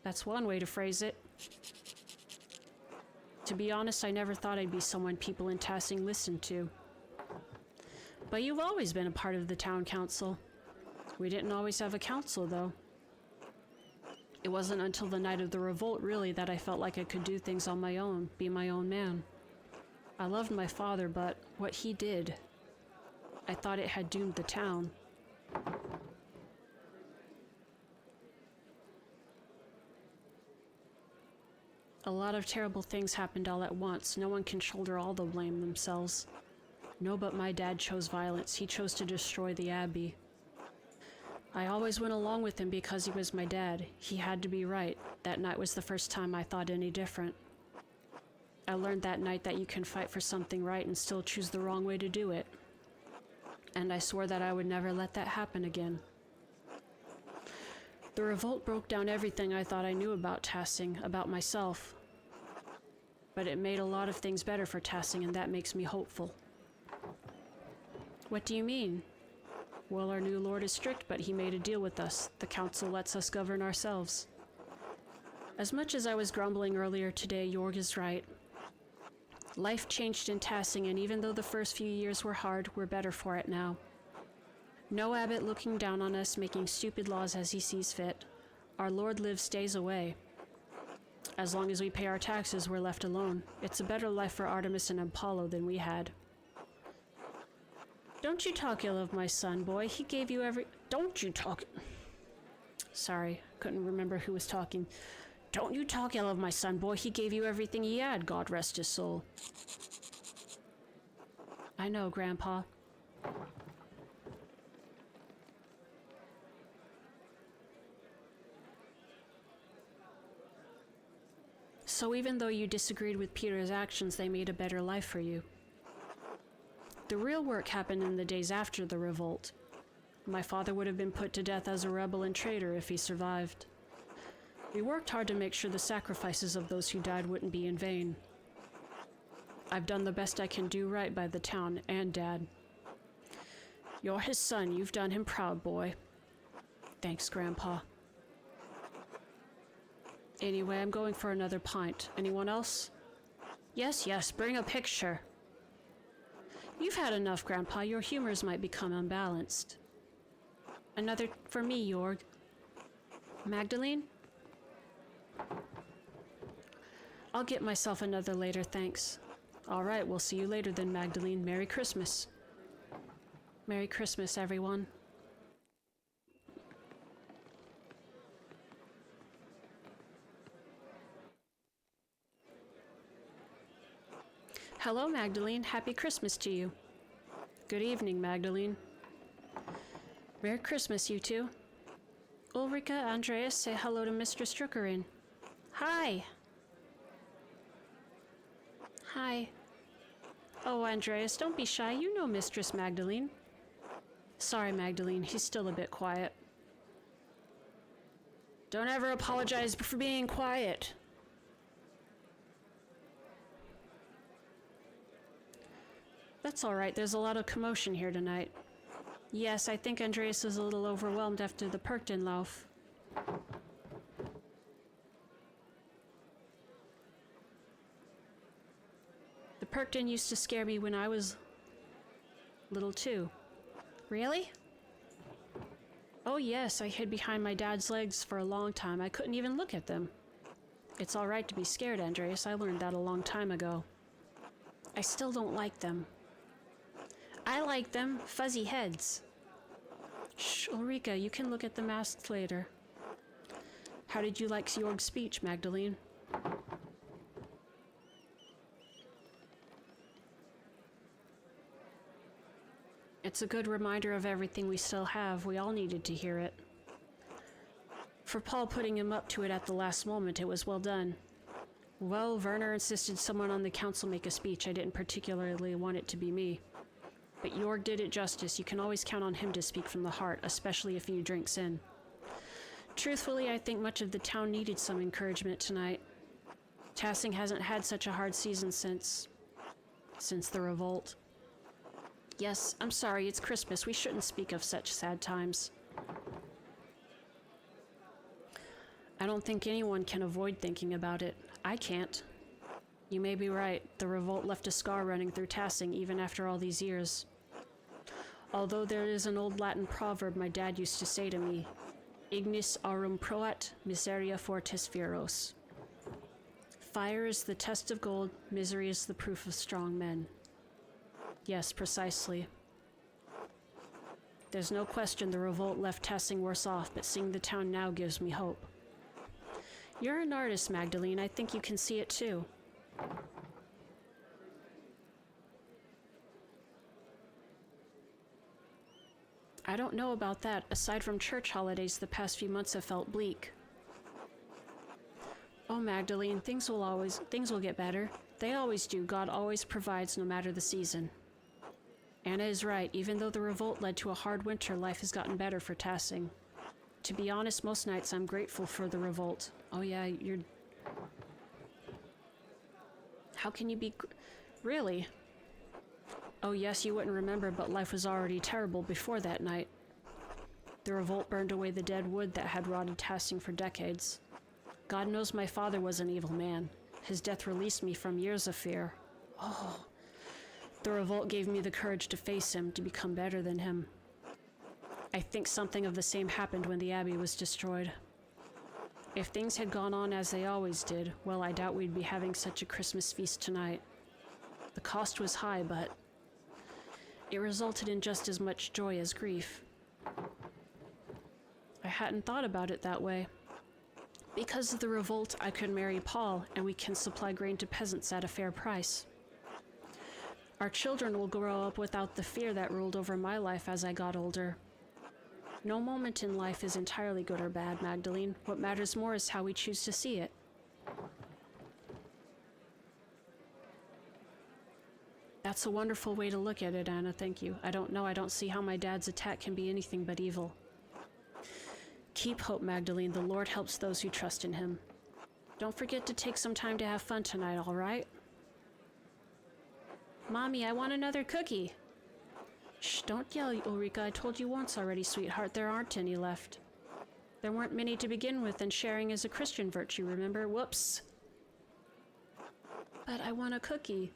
That's one way to phrase it. To be honest, I never thought I'd be someone people in Tassing listened to. But you've always been a part of the town council. We didn't always have a council, though. It wasn't until the night of the revolt, really, that I felt like I could do things on my own, be my own man. I loved my father, but what he did, I thought it had doomed the town. A lot of terrible things happened all at once. No one can shoulder all the blame themselves. No, but my dad chose violence. He chose to destroy the Abbey. I always went along with him because he was my dad. He had to be right. That night was the first time I thought any different. I learned that night that you can fight for something right and still choose the wrong way to do it. And I swore that I would never let that happen again. The revolt broke down everything I thought I knew about Tassing, about myself. But it made a lot of things better for Tassing, and that makes me hopeful. What do you mean? Well, our new lord is strict, but he made a deal with us. The council lets us govern ourselves. As much as I was grumbling earlier today, Jorg is right. Life changed in Tassing, and even though the first few years were hard, we're better for it now. No abbot looking down on us, making stupid laws as he sees fit. Our lord lives days away. As long as we pay our taxes, we're left alone. It's a better life for Artemis and Apollo than we had. Don't you talk ill of my son, boy. He gave you every... Don't you talk... Sorry, couldn't remember who was talking. Don't you talk ill of my son, boy. He gave you everything he had, God rest his soul. I know, Grandpa. So even though you disagreed with Peter's actions, they made a better life for you. The real work happened in the days after the revolt. My father would have been put to death as a rebel and traitor if he survived. We worked hard to make sure the sacrifices of those who died wouldn't be in vain. I've done the best I can do right by the town and Dad. You're his son. You've done him proud, boy. Thanks, Grandpa. Anyway, I'm going for another pint. Anyone else? Yes, bring a picture. You've had enough, Grandpa. Your humors might become unbalanced. Another for me, Jorg. Magdalene? I'll get myself another later, thanks. All right, we'll see you later then, Magdalene. Merry Christmas. Merry Christmas, everyone. Hello, Magdalene. Happy Christmas to you. Good evening, Magdalene. Merry Christmas, you two. Ulrika, Andreas, say hello to Mr. Struckerin. Hi. Hi. Oh, Andreas, don't be shy. You know Mistress Magdalene. Sorry, Magdalene. He's still a bit quiet. Don't ever apologize for being quiet. That's all right. There's a lot of commotion here tonight. Yes, I think Andreas is a little overwhelmed after the Perktenlauf. Perkton used to scare me when I was little too. Really? Oh yes, I hid behind my dad's legs for a long time. I couldn't even look at them. It's all right to be scared, Andreas. I learned that a long time ago. I still don't like them. I like them. Fuzzy heads. Shh, Ulrika, you can look at the masks later. How did you like Jorg's speech, Magdalene? It's a good reminder of everything we still have. We all needed to hear it. For Paul putting him up to it at the last moment, it was well done. Well, Werner insisted someone on the council make a speech. I didn't particularly want it to be me. But Jorg did it justice. You can always count on him to speak from the heart, especially a few drinks in. Truthfully, I think much of the town needed some encouragement tonight. Tassing hasn't had such a hard season since the revolt. Yes, I'm sorry, it's Christmas. We shouldn't speak of such sad times. I don't think anyone can avoid thinking about it. I can't. You may be right. The revolt left a scar running through Tassing even after all these years. Although there is an old Latin proverb my dad used to say to me, Ignis aurum proat, miseria fortis feros. Fire is the test of gold, misery is the proof of strong men. Yes, precisely. There's no question the revolt left Tassing worse off, but seeing the town now gives me hope. You're an artist, Magdalene. I think you can see it too. I don't know about that. Aside from church holidays, the past few months have felt bleak. Oh, Magdalene, things will get better. They always do. God always provides no matter the season. Anna is right. Even though the revolt led to a hard winter, life has gotten better for Tassing. To be honest, most nights I'm grateful for the revolt. Oh yeah, you're... How can you be... Really? Oh yes, you wouldn't remember, but life was already terrible before that night. The revolt burned away the dead wood that had rotted Tassing for decades. God knows my father was an evil man. His death released me from years of fear. Oh... The revolt gave me the courage to face him, to become better than him. I think something of the same happened when the Abbey was destroyed. If things had gone on as they always did, well, I doubt we'd be having such a Christmas feast tonight. The cost was high, but it resulted in just as much joy as grief. I hadn't thought about it that way. Because of the revolt, I could marry Paul, and we can supply grain to peasants at a fair price. Our children will grow up without the fear that ruled over my life as I got older. No moment in life is entirely good or bad, Magdalene. What matters more is how we choose to see it. That's a wonderful way to look at it, Anna, thank you. I don't see how my dad's attack can be anything but evil. Keep hope, Magdalene. The Lord helps those who trust in him. Don't forget to take some time to have fun tonight, all right? Mommy, I want another cookie. Shh, don't yell, Ulrika. I told you once already, sweetheart, there aren't any left. There weren't many to begin with, and sharing is a Christian virtue, remember? Whoops. But I want a cookie.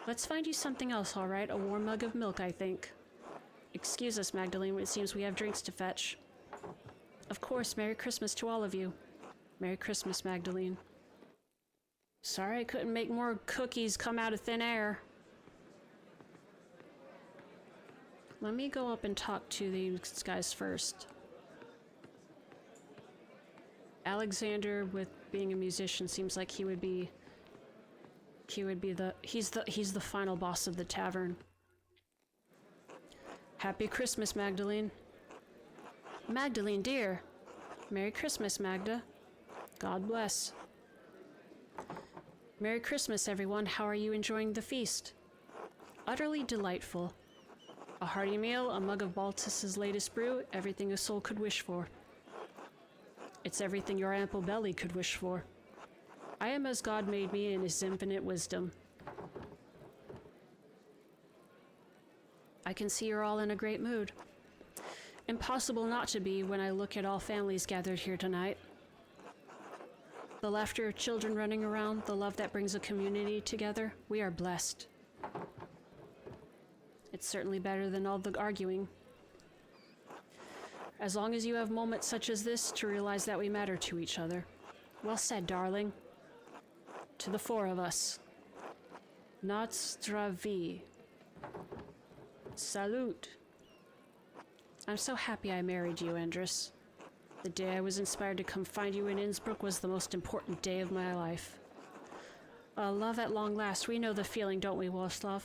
Let's find you something else, all right? A warm mug of milk, I think. Excuse us, Magdalene. It seems we have drinks to fetch. Of course, Merry Christmas to all of you. Merry Christmas, Magdalene. Sorry I couldn't make more cookies come out of thin air. Let me go up and talk to these guys first. Alexander, with being a musician, seems like he's the final boss of the tavern. Happy Christmas, Magdalene. Magdalene, dear. Merry Christmas, Magda. God bless. Merry Christmas, everyone. How are you enjoying the feast? Utterly delightful. A hearty meal, a mug of Baltus's latest brew, everything a soul could wish for. It's everything your ample belly could wish for. I am as God made me in his infinite wisdom. I can see you're all in a great mood. Impossible not to be when I look at all families gathered here tonight. The laughter of children running around, the love that brings a community together. We are blessed. It's certainly better than all the arguing. As long as you have moments such as this to realize that we matter to each other. Well said, darling. To the four of us. Nazdravie. Salute. I'm so happy I married you, Andrus. The day I was inspired to come find you in Innsbruck was the most important day of my life. Love at long last, we know the feeling, don't we, Włoslav?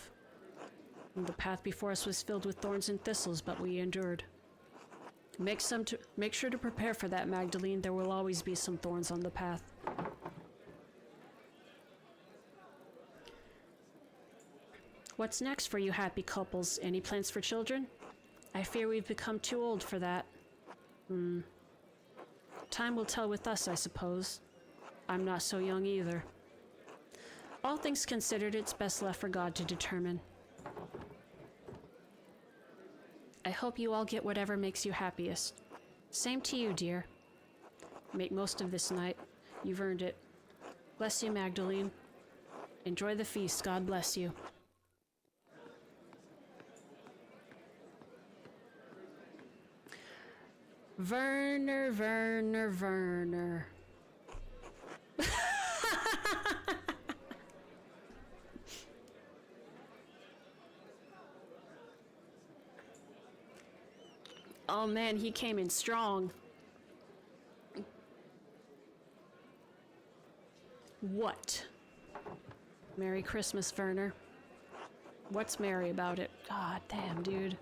The path before us was filled with thorns and thistles, but we endured. Make sure to prepare for that, Magdalene. There will always be some thorns on the path. What's next for you happy couples? Any plans for children? I fear we've become too old for that. Time will tell with us, I suppose. I'm not so young either. All things considered, it's best left for God to determine. I hope you all get whatever makes you happiest. Same to you, dear. Make most of this night. You've earned it. Bless you, Magdalene. Enjoy the feast. God bless you. Werner, Werner, Werner. Oh man, he came in strong. What? Merry Christmas, Werner. What's merry about it? God damn, dude.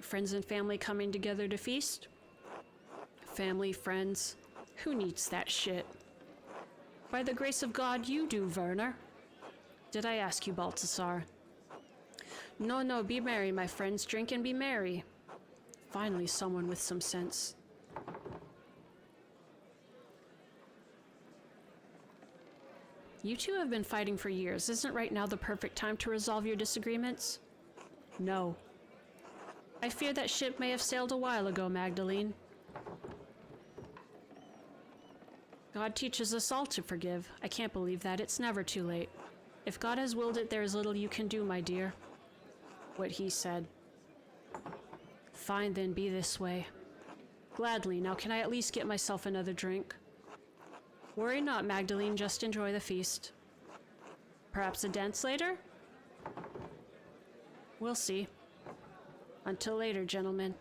Friends and family coming together to feast? Family, friends. Who needs that shit? By the grace of God, you do, Werner. Did I ask you, Balthasar? No, no, be merry, my friends. Drink and be merry. Finally, someone with some sense. You two have been fighting for years. Isn't right now the perfect time to resolve your disagreements? No. I fear that ship may have sailed a while ago, Magdalene. God teaches us all to forgive. I can't believe that. It's never too late. If God has willed it, there is little you can do, my dear. What he said. Fine then, be this way. Gladly. Now can I at least get myself another drink? Worry not, Magdalene. Just enjoy the feast. Perhaps a dance later? We'll see. Until later, gentlemen.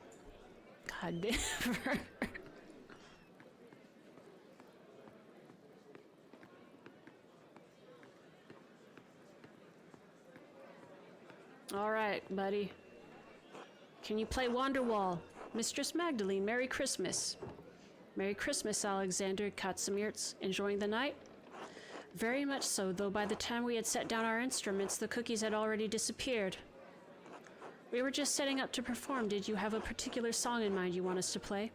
God damn. All right, buddy. Can you play Wonderwall? Mistress Magdalene, Merry Christmas. Merry Christmas, Alexander Katsimirtz. Enjoying the night? Very much so, though by the time we had set down our instruments, the cookies had already disappeared. We were just setting up to perform. Did you have a particular song in mind you want us to play?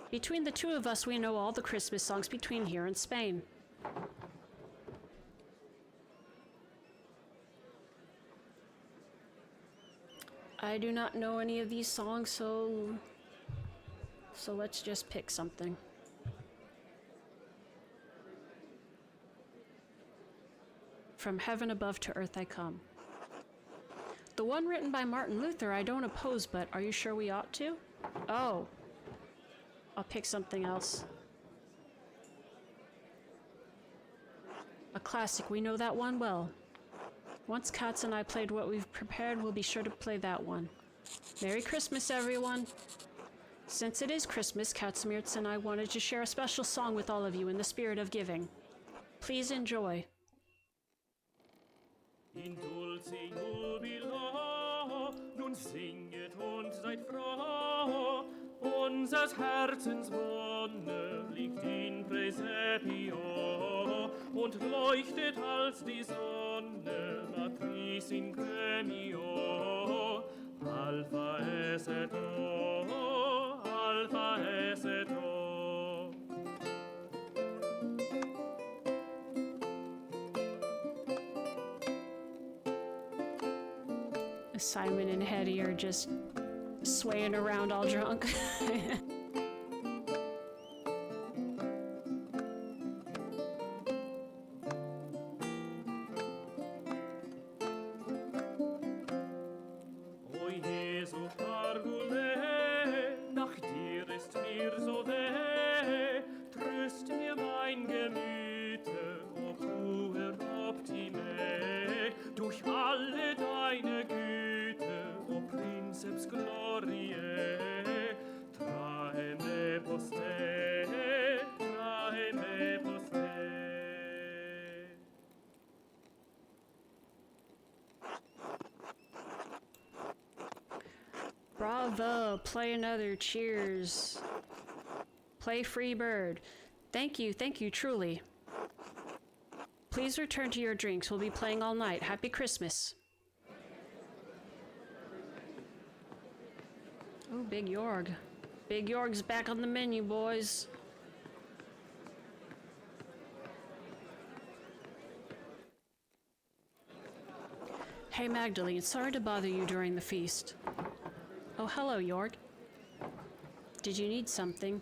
Between the two of us, we know all the Christmas songs between here and Spain. I do not know any of these songs, so let's just pick something. From heaven above to earth I come. The one written by Martin Luther I don't oppose, but are you sure we ought to? Oh. I'll pick something else. A classic, we know that one well. Once Katz and I played what we've prepared, we'll be sure to play that one. Merry Christmas, everyone! Since it is Christmas, Katzmirtz and I wanted to share a special song with all of you in the spirit of giving. Please enjoy. In dulce jubilo, nun singet und seid froh, unsers Herzens Wonne liegt in Praesepio, und leuchtet als die Sonne, matris in gremio, Alpha es et O, Alpha es et O. Simon and Hetty are just swaying around all drunk. O Jesu, pargule, nach dir ist mir so weh, tröst mir mein Gemüte, o puer optime, durch alle deine Güte, o Princeps gloriae, trae me poste, trae me poste. Bravo! Play another. Cheers. Play Free Bird. Thank you, truly. Please return to your drinks. We'll be playing all night. Happy Christmas. Oh, Big Yorg. Big Yorg's back on the menu, boys. Hey, Magdalene, sorry to bother you during the feast. Oh, hello, Yorg. Did you need something?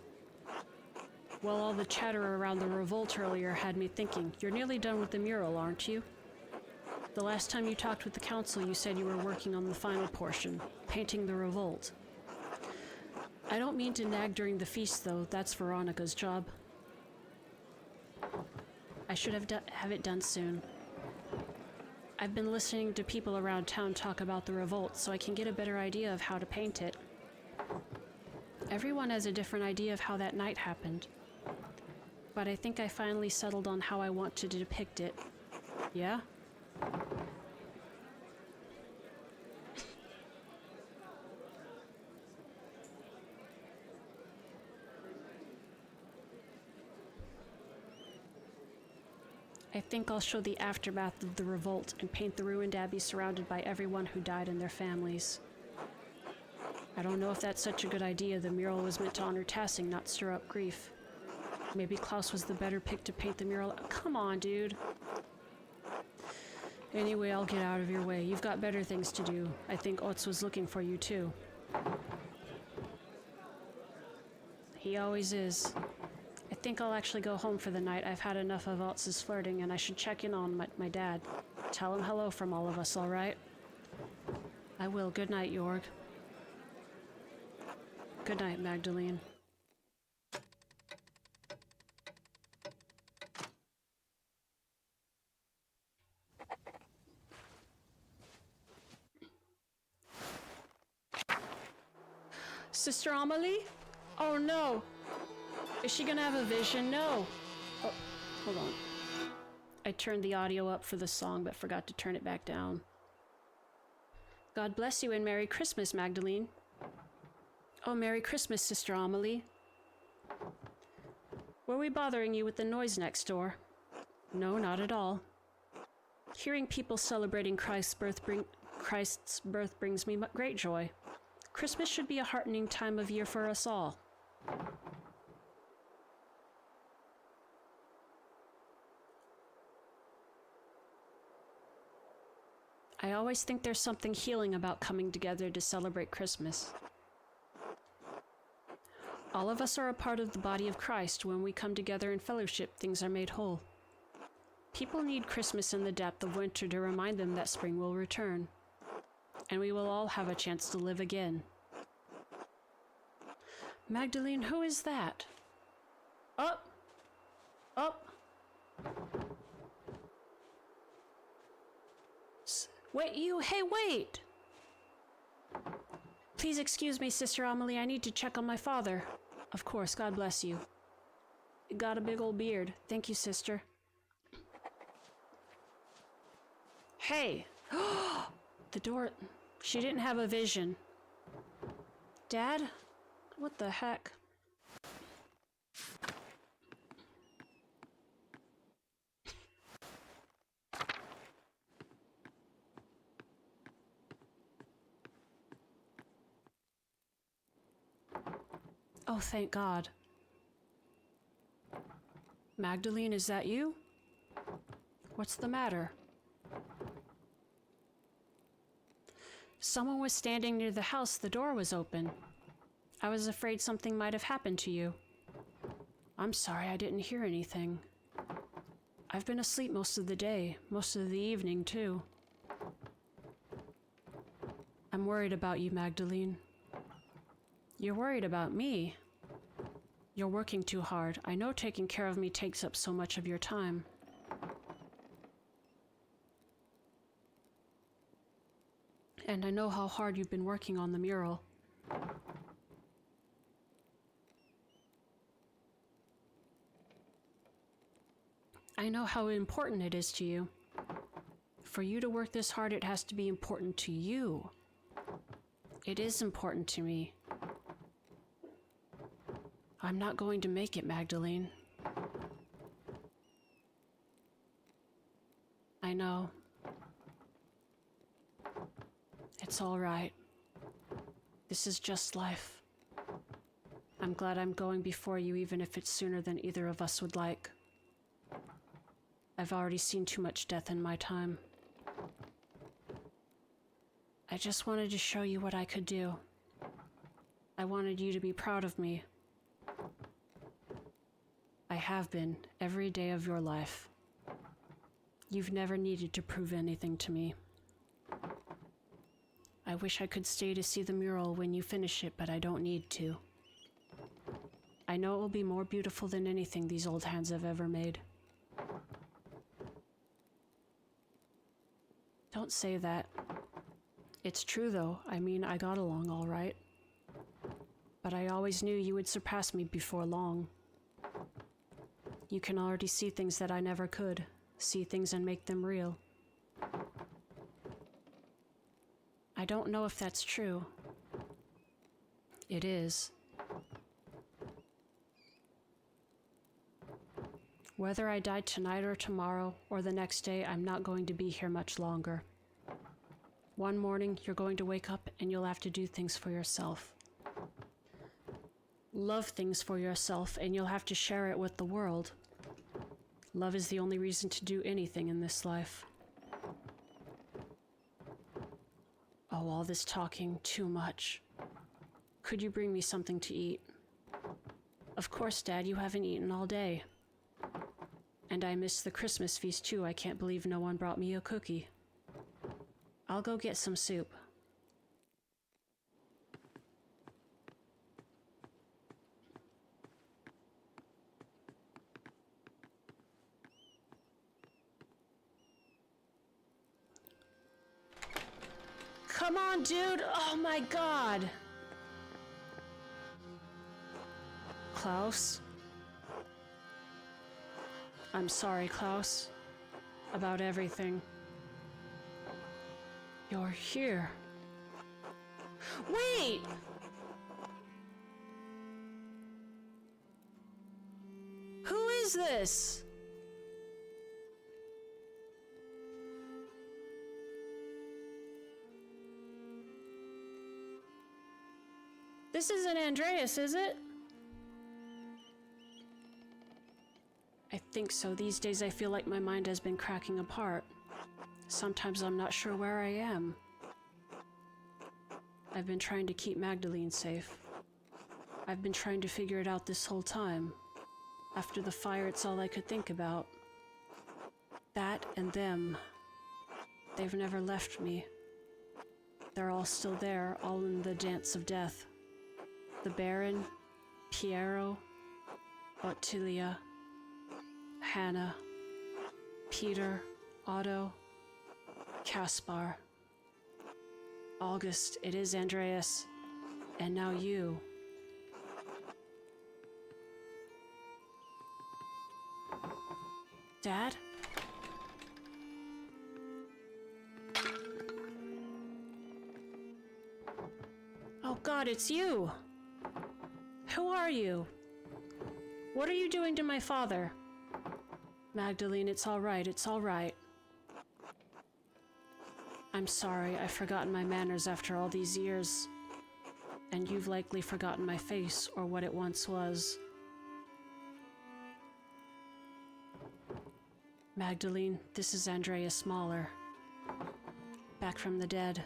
Well, all the chatter around the revolt earlier had me thinking. You're nearly done with the mural, aren't you? The last time you talked with the council, you said you were working on the final portion, painting the revolt. I don't mean to nag during the feast, though. That's Veronica's job. I should have it done soon. I've been listening to people around town talk about the revolt, so I can get a better idea of how to paint it. Everyone has a different idea of how that night happened. But I think I finally settled on how I want to depict it. Yeah? I think I'll show the aftermath of the revolt and paint the ruined abbey surrounded by everyone who died and their families. I don't know if that's such a good idea. The mural was meant to honor Tassing, not stir up grief. Maybe Klaus was the better pick to paint the mural. Come on, dude. Anyway, I'll get out of your way. You've got better things to do. I think Otz was looking for you, too. He always is. I think I'll actually go home for the night. I've had enough of Otz's flirting, and I should check in on my dad. Tell him hello from all of us, all right? I will. Good night, Jorg. Good night, Magdalene. Sister Amelie? Oh no! Is she gonna have a vision? No! Oh, hold on. I turned the audio up for the song, but forgot to turn it back down. God bless you and Merry Christmas, Magdalene. Oh, Merry Christmas, Sister Amelie. Were we bothering you with the noise next door? No, not at all. Hearing people celebrating Christ's birth brings me great joy. Christmas should be a heartening time of year for us all. I always think there's something healing about coming together to celebrate Christmas. All of us are a part of the body of Christ. When we come together in fellowship, things are made whole. People need Christmas in the depth of winter to remind them that spring will return, and we will all have a chance to live again. Magdalene, who is that? Up! Up! Wait, you! Hey, wait! Please excuse me, Sister Amelie. I need to check on my father. Of course, God bless you. You got a big old beard. Thank you, sister. Hey! The door... She didn't have a vision. Dad? What the heck? Oh, thank God. Magdalene, is that you? What's the matter? Someone was standing near the house. The door was open. I was afraid something might have happened to you. I'm sorry I didn't hear anything. I've been asleep most of the day, most of the evening, too. I'm worried about you, Magdalene. You're worried about me? You're working too hard. I know taking care of me takes up so much of your time. And I know how hard you've been working on the mural. I know how important it is to you. For you to work this hard, it has to be important to you. It is important to me. I'm not going to make it, Magdalene. I know. It's all right. This is just life. I'm glad I'm going before you, even if it's sooner than either of us would like. I've already seen too much death in my time. I just wanted to show you what I could do. I wanted you to be proud of me. I have been every day of your life. You've never needed to prove anything to me. I wish I could stay to see the mural when you finish it, but I don't need to. I know it will be more beautiful than anything these old hands have ever made. Don't say that. It's true, though. I mean, I got along all right. But I always knew you would surpass me before long. You can already see things that I never could. See things and make them real. I don't know if that's true. It is. Whether I died tonight or tomorrow or the next day, I'm not going to be here much longer. One morning, you're going to wake up and you'll have to do things for yourself. Love things for yourself, and you'll have to share it with the world. Love is the only reason to do anything in this life. Oh, all this talking, too much. Could you bring me something to eat? Of course, Dad, you haven't eaten all day. And I missed the Christmas feast too. I can't believe no one brought me a cookie. I'll go get some soup. Come on, dude! Oh my god! Klaus? I'm sorry, Klaus. About everything. You're here. Wait! Who is this? This isn't Andreas, is it? I think so. These days I feel like my mind has been cracking apart. Sometimes I'm not sure where I am. I've been trying to keep Magdalene safe. I've been trying to figure it out this whole time. After the fire, it's all I could think about. That and them. They've never left me. They're all still there, all in the dance of death. The Baron, Piero, Ottilia, Hannah, Peter, Otto, Caspar, August, it is Andreas, and now you. Dad? Oh God, it's you! Who are you? What are you doing to my father? Magdalene, it's all right, it's all right. I'm sorry, I've forgotten my manners after all these years. And you've likely forgotten my face, or what it once was. Magdalene, this is Andreas Mahler. Back from the dead.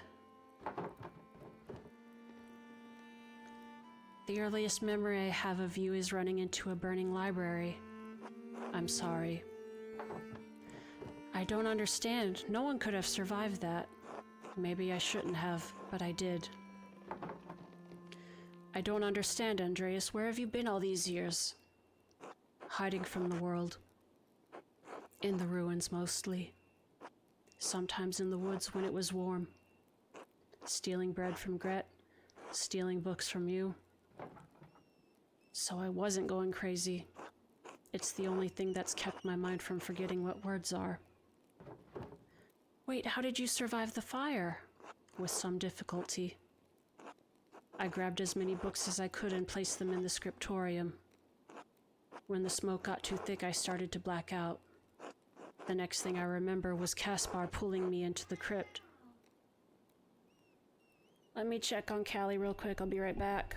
The earliest memory I have of you is running into a burning library. I'm sorry. I don't understand. No one could have survived that. Maybe I shouldn't have, but I did. I don't understand, Andreas. Where have you been all these years? Hiding from the world. In the ruins, mostly. Sometimes in the woods when it was warm. Stealing bread from Gret. Stealing books from you. So I wasn't going crazy. It's the only thing that's kept my mind from forgetting what words are. Wait, how did you survive the fire? With some difficulty. I grabbed as many books as I could and placed them in the scriptorium. When the smoke got too thick, I started to black out. The next thing I remember was Caspar pulling me into the crypt. Let me check on Callie real quick. I'll be right back.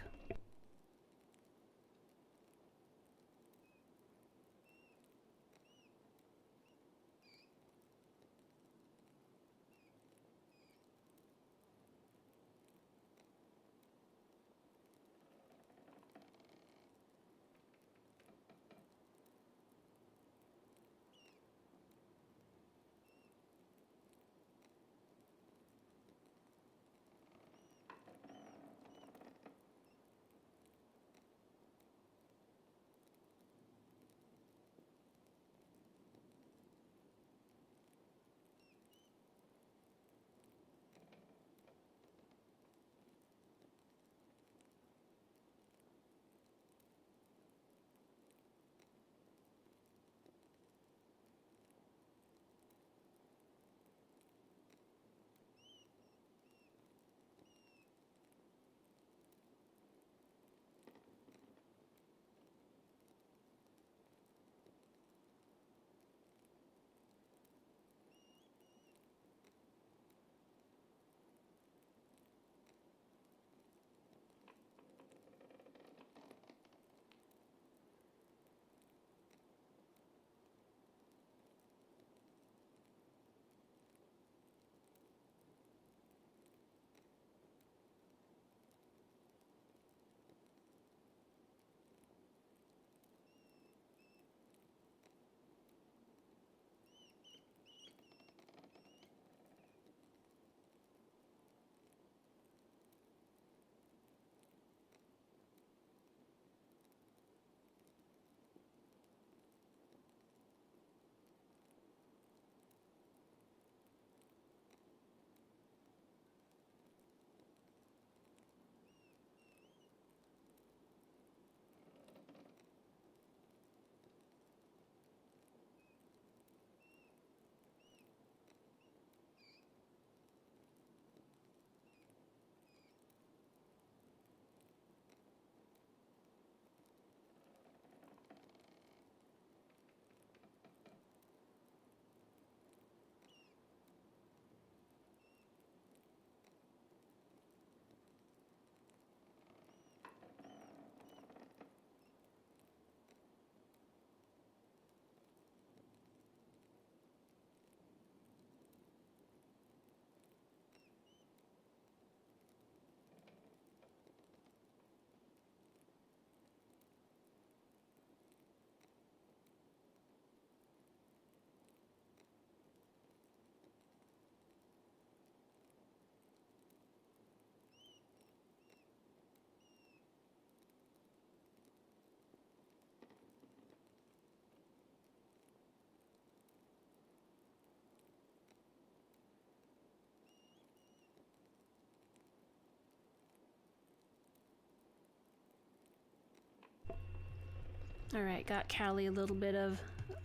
All right, got Callie a little bit of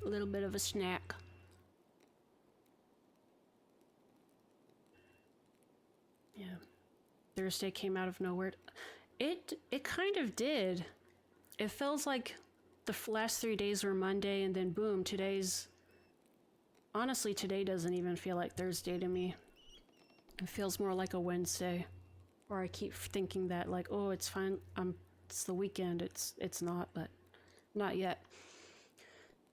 a snack. Yeah. Thursday came out of nowhere. It kind of did. It feels like the last 3 days were Monday and then boom, honestly, today doesn't even feel like Thursday to me. It feels more like a Wednesday. Or I keep thinking that like, oh, it's fine. It's the weekend. It's not, but not yet.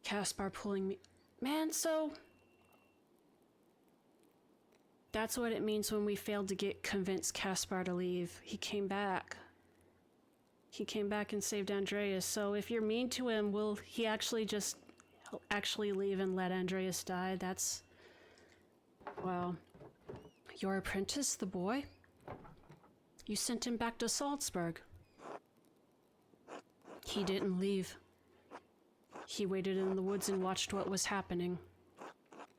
Caspar pulling me. Man, so that's what it means when we failed to convince Caspar to leave. He came back. He came back and saved Andreas, so if you're mean to him, he'll actually leave and let Andreas die? That's... Wow. Your apprentice, the boy? You sent him back to Salzburg. He didn't leave. He waited in the woods and watched what was happening.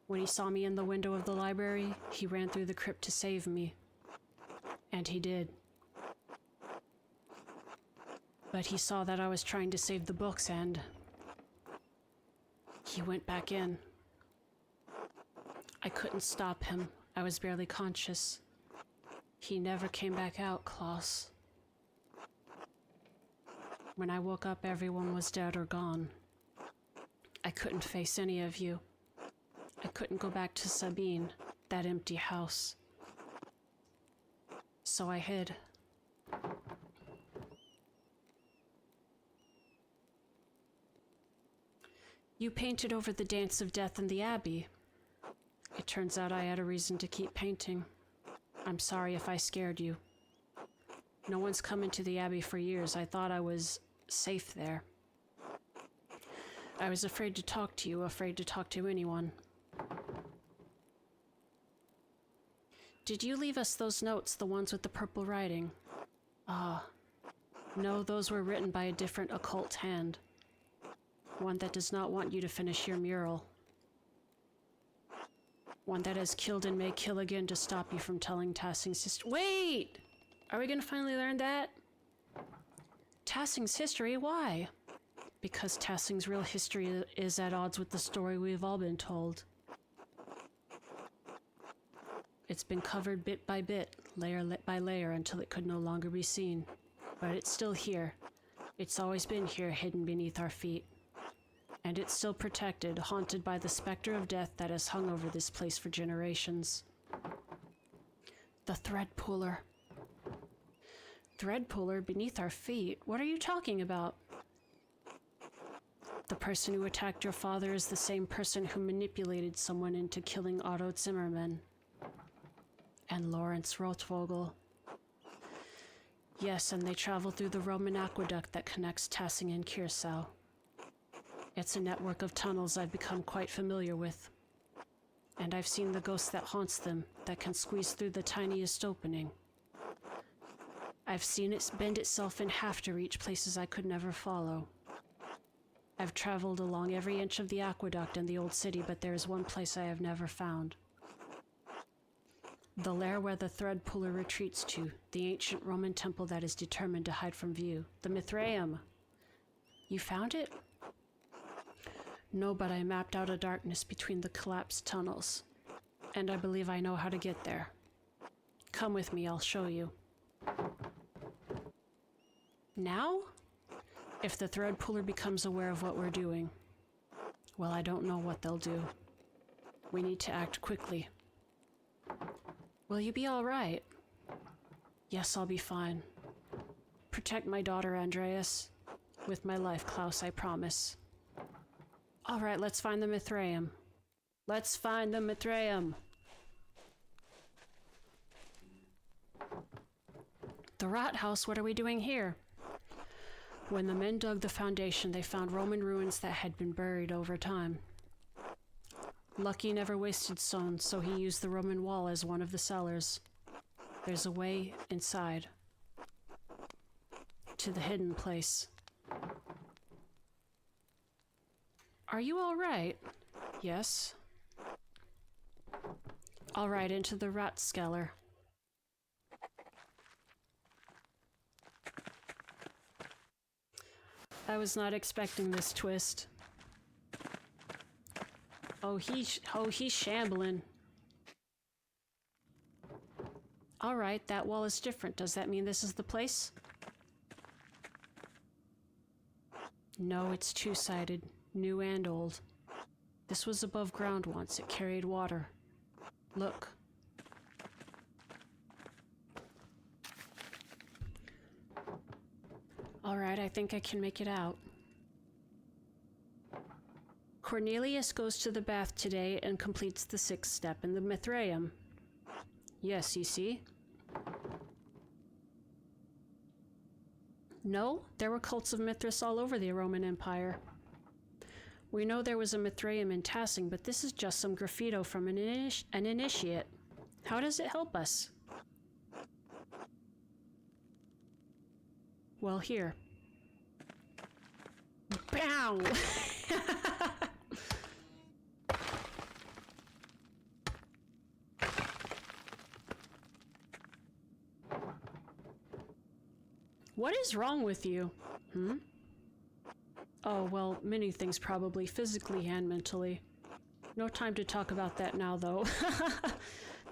When he saw me in the window of the library, he ran through the crypt to save me. And he did. But he saw that I was trying to save the books and... he went back in. I couldn't stop him. I was barely conscious. He never came back out, Klaus. When I woke up, everyone was dead or gone. I couldn't face any of you. I couldn't go back to Sabine, that empty house. So I hid. You painted over the Dance of Death in the Abbey. It turns out I had a reason to keep painting. I'm sorry if I scared you. No one's come into the Abbey for years. I thought I was safe there. I was afraid to talk to you, afraid to talk to anyone. Did you leave us those notes, the ones with the purple writing? Ah. No, those were written by a different occult hand. One that does not want you to finish your mural. One that has killed and may kill again to stop you from telling Tassing's history. Wait! Are we gonna finally learn that? Tassing's history? Why? Because Tassing's real history is at odds with the story we've all been told. It's been covered bit by bit, layer by layer, until it could no longer be seen. But it's still here. It's always been here, hidden beneath our feet. And it's still protected, haunted by the specter of death that has hung over this place for generations. The thread puller. Thread puller beneath our feet? What are you talking about? The person who attacked your father is the same person who manipulated someone into killing Otto Zimmermann. And Lawrence Rothvogel. Yes, and they travel through the Roman aqueduct that connects Tassing and Kirsau. It's a network of tunnels I've become quite familiar with. And I've seen the ghost that haunts them, that can squeeze through the tiniest opening. I've seen it bend itself in half to reach places I could never follow. I've traveled along every inch of the aqueduct in the old city, but there is one place I have never found. The lair where the thread puller retreats to, the ancient Roman temple that is determined to hide from view. The Mithraeum. You found it? No, but I mapped out a darkness between the collapsed tunnels. And I believe I know how to get there. Come with me, I'll show you. Now? If the thread puller becomes aware of what we're doing, well, I don't know what they'll do. We need to act quickly. Will you be all right? Yes, I'll be fine. Protect my daughter, Andreas. With my life, Klaus, I promise. All right, let's find the Mithraeum. Let's find the Mithraeum. The Rat House, what are we doing here? When the men dug the foundation, they found Roman ruins that had been buried over time. Lucky never wasted stones, so he used the Roman wall as one of the cellars. There's a way inside. To the hidden place. Are you all right? Yes. All right, into the rat skeller. I was not expecting this twist. Oh, he's shambling. All right, that wall is different. Does that mean this is the place? No, it's two-sided, new and old. This was above ground once. It carried water. Look. All right, I think I can make it out. Cornelius goes to the bath today and completes the 6th step in the Mithraeum. Yes, you see? No, there were cults of Mithras all over the Roman Empire. We know there was a Mithraeum in Tassing, but this is just some graffito from an initiate. How does it help us? Well, here. Bow! What is wrong with you? Oh, well, many things probably, physically and mentally. No time to talk about that now, though.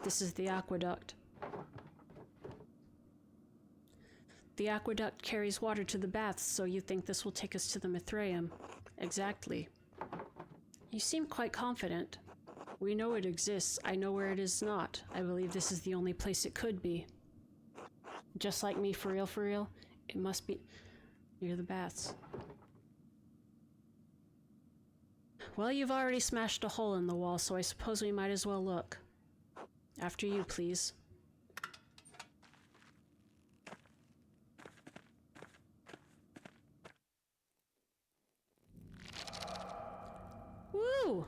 This is the aqueduct. The aqueduct carries water to the baths, so you think this will take us to the Mithraeum. Exactly. You seem quite confident. We know it exists. I know where it is not. I believe this is the only place it could be. Just like me, for real, it must be near the baths. Well, you've already smashed a hole in the wall, so I suppose we might as well look. After you, please. Woo!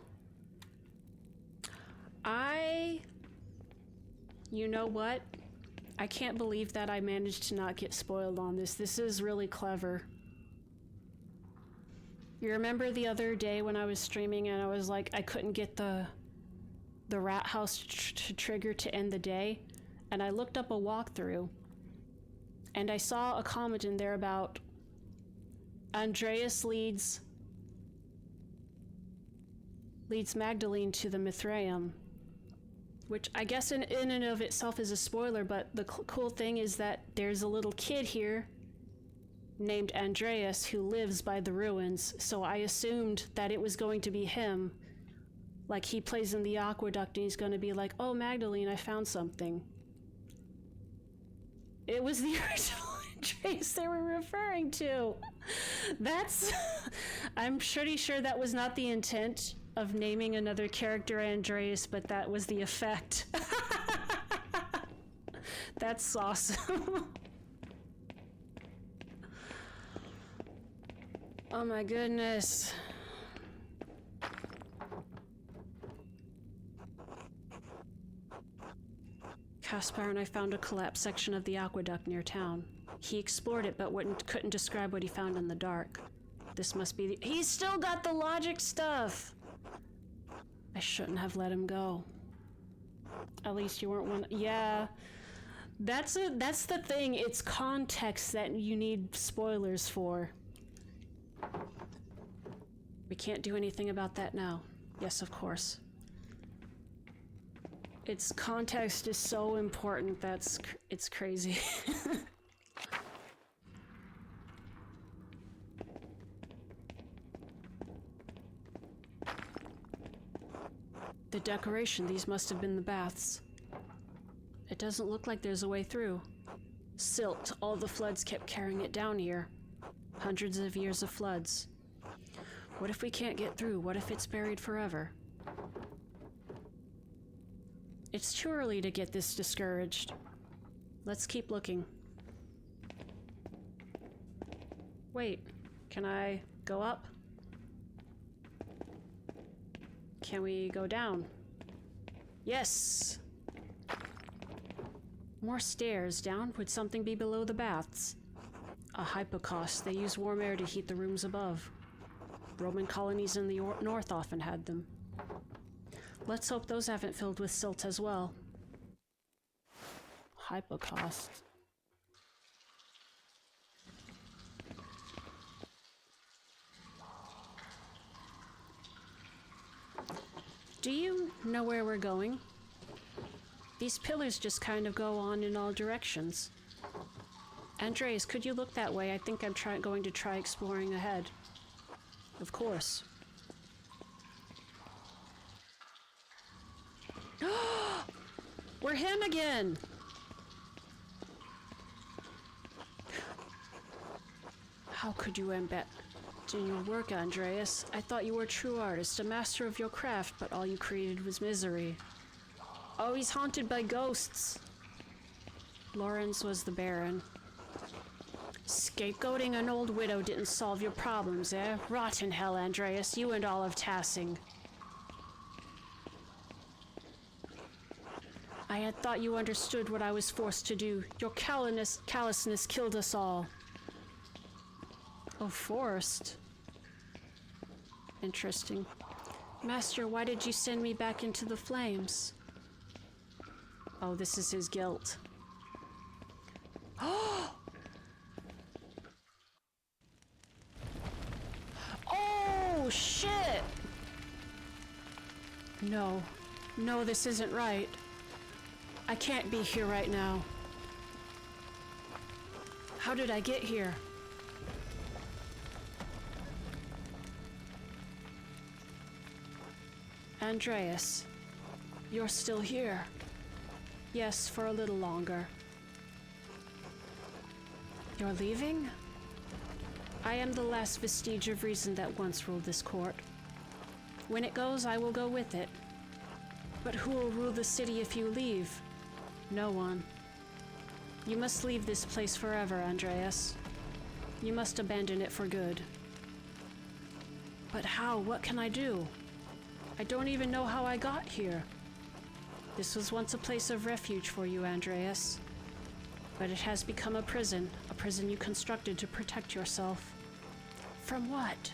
You know what? I can't believe that I managed to not get spoiled on this. This is really clever. You remember the other day when I was streaming and I was like, I couldn't get the rat house to trigger to end the day? And I looked up a walkthrough and I saw a comment in there about Andreas leads Magdalene to the Mithraeum, which I guess in and of itself is a spoiler, but the cool thing is that there's a little kid here named Andreas who lives by the ruins, so I assumed that it was going to be him. Like he plays in the aqueduct and he's going to be like, oh, Magdalene, I found something. It was the original Andreas they were referring to. I'm pretty sure that was not the intent of naming another character Andreas, but that was the effect. That's awesome. Oh my goodness. Caspar and I found a collapsed section of the aqueduct near town. He explored it, but couldn't describe what he found in the dark. This must be he's still got the logic stuff! I shouldn't have let him go. At least you weren't one. Yeah. That's the thing. It's context that you need spoilers for. We can't do anything about that now. Yes, of course. Its context is so important. It's crazy. The decoration, these must have been the baths. It doesn't look like there's a way through. Silt, all the floods kept carrying it down here. Hundreds of years of floods. What if we can't get through? What if it's buried forever? It's too early to get this discouraged. Let's keep looking. Wait, can I go up? Can we go down? Yes! More stairs. Down? Would something be below the baths? A hypocaust. They use warm air to heat the rooms above. Roman colonies in the north often had them. Let's hope those haven't filled with silt as well. Hypocaust. Do you know where we're going? These pillars just kind of go on in all directions. Andreas, could you look that way? I think I'm going to try exploring ahead. Of course. We're him again! How could you embed in your work, Andreas? I thought you were a true artist, a master of your craft, but all you created was misery. Oh, he's haunted by ghosts. Lorenz was the Baron. Scapegoating an old widow didn't solve your problems, eh? Rotten hell, Andreas, you and all of Tassing. I had thought you understood what I was forced to do. Your callousness killed us all. Oh, forced? Interesting. Master, why did you send me back into the flames? Oh, this is his guilt. Oh! Oh, shit! No. No, this isn't right. I can't be here right now. How did I get here? Andreas, you're still here. Yes, for a little longer. You're leaving? I am the last vestige of reason that once ruled this court. When it goes, I will go with it. But who will rule the city if you leave? No one. You must leave this place forever, Andreas. You must abandon it for good. But how? What can I do? I don't even know how I got here. This was once a place of refuge for you, Andreas. But it has become a prison you constructed to protect yourself. From what?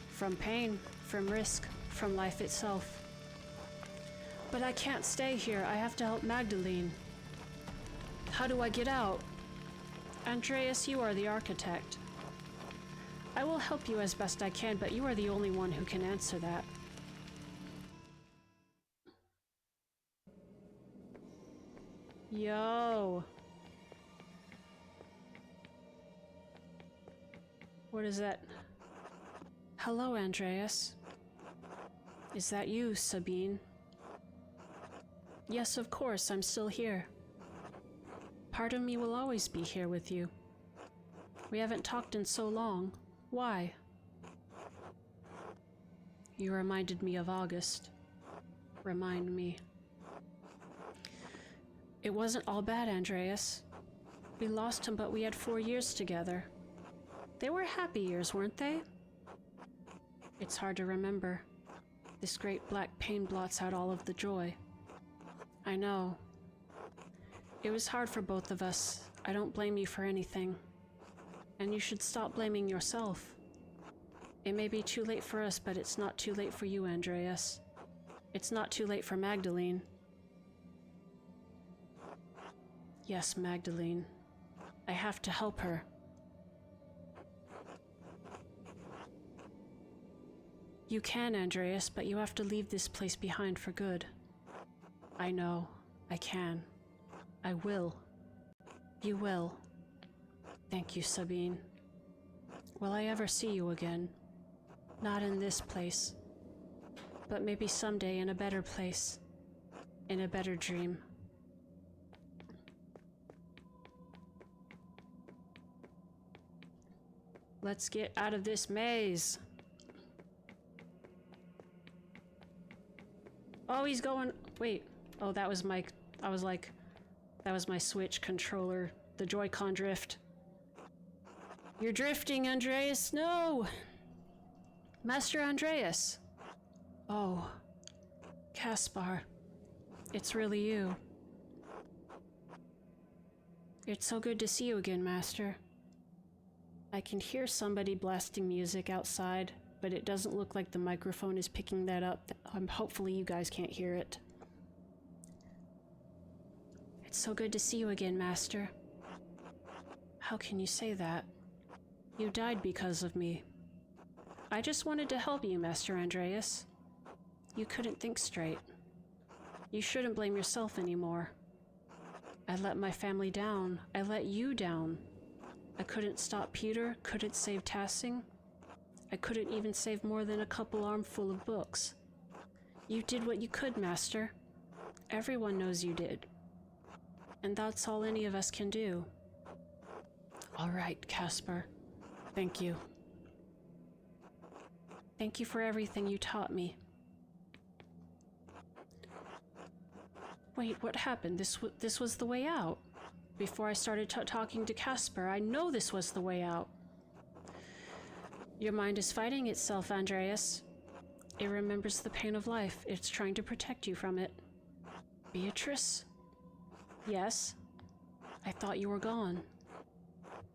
From pain, from risk, from life itself. But I can't stay here. I have to help Magdalene. How do I get out? Andreas, you are the architect. I will help you as best I can, but you are the only one who can answer that. Yo. What is that? Hello, Andreas. Is that you, Sabine? Yes, of course, I'm still here. Part of me will always be here with you. We haven't talked in so long. Why? You reminded me of August. Remind me. It wasn't all bad, Andreas. We lost him, but we had 4 years together. They were happy years, weren't they? It's hard to remember. This great black pain blots out all of the joy. I know. It was hard for both of us. I don't blame you for anything. And you should stop blaming yourself. It may be too late for us, but it's not too late for you, Andreas. It's not too late for Magdalene. Yes, Magdalene. I have to help her. You can, Andreas, but you have to leave this place behind for good. I know. I can. I will. You will. Thank you, Sabine. Will I ever see you again? Not in this place. But maybe someday in a better place. In a better dream. Let's get out of this maze. Oh, he's going... Wait. Oh, that was my... I was like... That was my Switch controller. The Joy-Con drift. You're drifting, Andreas. No! Master Andreas. Oh. Caspar. It's really you. It's so good to see you again, Master. I can hear somebody blasting music outside, but it doesn't look like the microphone is picking that up. Hopefully you guys can't hear it. It's so good to see you again, Master. How can you say that? You died because of me. I just wanted to help you, Master Andreas. You couldn't think straight. You shouldn't blame yourself anymore. I let my family down. I let you down. I couldn't stop Peter, couldn't save Tassing. I couldn't even save more than a couple armful of books. You did what you could, Master. Everyone knows you did. And that's all any of us can do. All right, Caspar. Thank you. Thank you for everything you taught me. Wait, what happened? This was the way out. before I started talking to Casper. I know this was the way out. Your mind is fighting itself, Andreas. It remembers the pain of life. It's trying to protect you from it. Beatrice? Yes? I thought you were gone.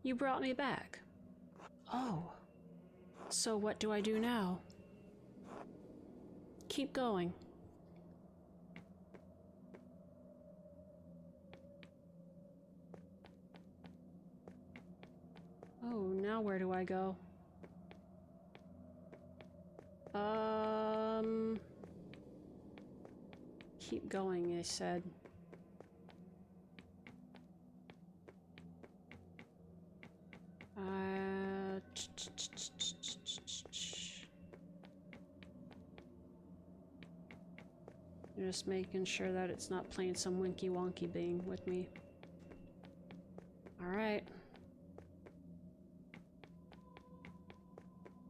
You brought me back. Oh. So what do I do now? Keep going. Oh, now where do I go? Keep going, I said. Just making sure that it's not playing some winky wonky thing with me. Alright.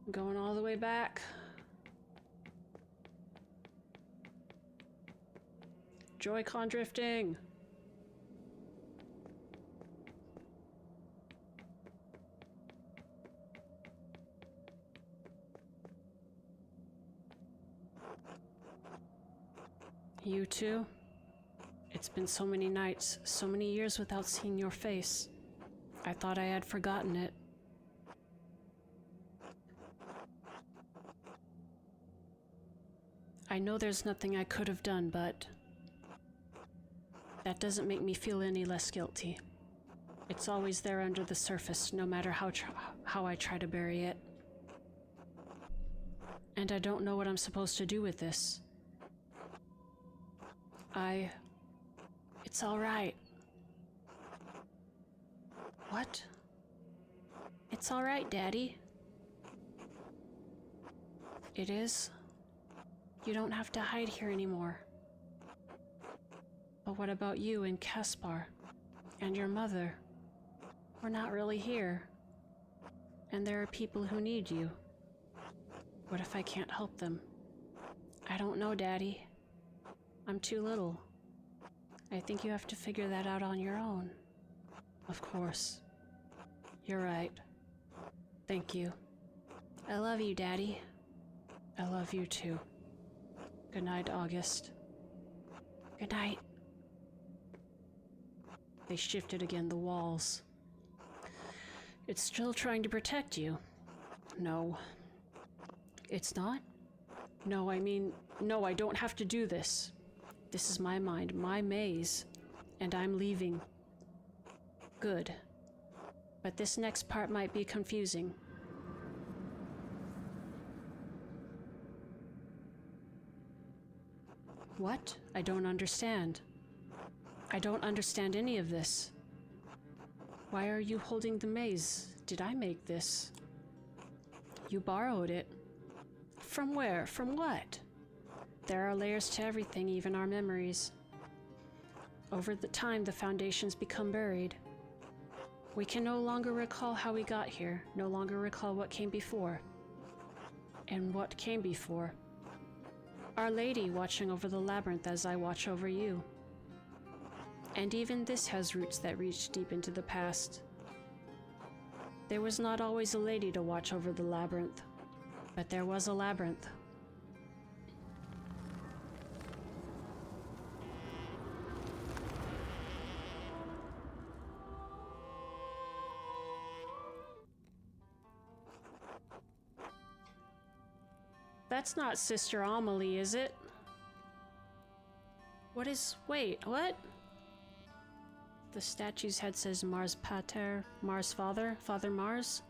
I'm going all the way back. Joy-Con drifting! You too? It's been so many nights, so many years without seeing your face. I thought I had forgotten it. I know there's nothing I could have done, but that doesn't make me feel any less guilty. It's always there under the surface, no matter how I try to bury it. And I don't know what I'm supposed to do with this. It's all right. What? It's all right, Daddy. It is? You don't have to hide here anymore. But what about you and Caspar? And your mother? We're not really here. And there are people who need you. What if I can't help them? I don't know, Daddy. I'm too little. I think you have to figure that out on your own. Of course. You're right. Thank you. I love you, Daddy. I love you too. Good night, August. Good night. They shifted again, the walls. It's still trying to protect you. No. It's not? No, I mean, no, I don't have to do this. This is my mind, my maze, and I'm leaving. Good. But this next part might be confusing. What? I don't understand. I don't understand any of this. Why are you holding the maze? Did I make this? You borrowed it. From where? From what? There are layers to everything, even our memories. Over the time, the foundations become buried. We can no longer recall how we got here, no longer recall what came before. And what came before? Our Lady watching over the labyrinth as I watch over you. And even this has roots that reach deep into the past. There was not always a lady to watch over the labyrinth, but there was a labyrinth. That's not Sister Amelie, is it? Wait, what? The statue's head says Mars Pater, Mars Father, Father Mars?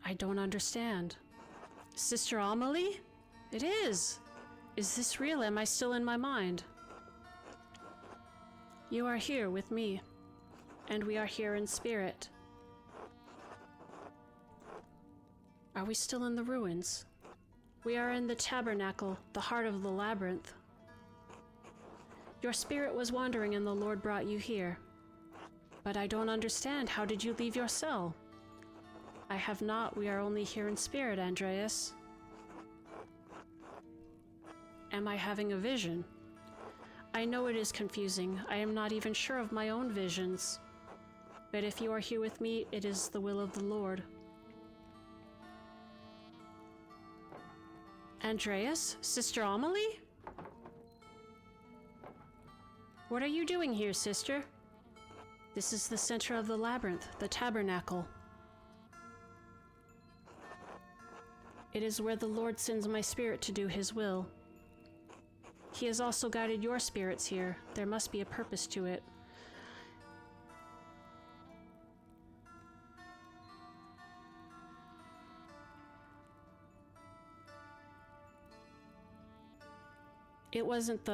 I don't understand. Sister Amelie? It is! Is this real? Am I still in my mind? You are here with me, and we are here in spirit. Are we still in the ruins? We are in the tabernacle, the heart of the labyrinth. Your spirit was wandering and the Lord brought you here. But I don't understand. How did you leave your cell? I have not. We are only here in spirit, Andreas. Am I having a vision? I know it is confusing. I am not even sure of my own visions. But if you are here with me, it is the will of the Lord. Andreas? Sister Amelie? What are you doing here, sister? This is the center of the labyrinth, the tabernacle. It is where the Lord sends my spirit to do his will. He has also guided your spirits here. There must be a purpose to it. It wasn't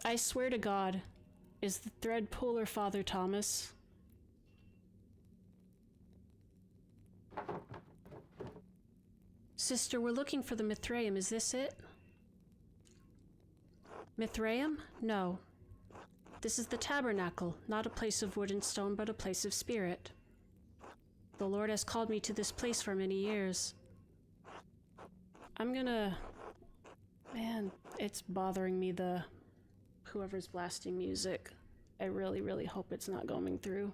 I swear to God, is the thread puller Father Thomas? Sister, we're looking for the Mithraeum, is this it? Mithraeum? No. This is the tabernacle, not a place of wood and stone, but a place of spirit. The Lord has called me to this place for many years. Man, it's bothering me, whoever's blasting music. I really, really hope it's not going through.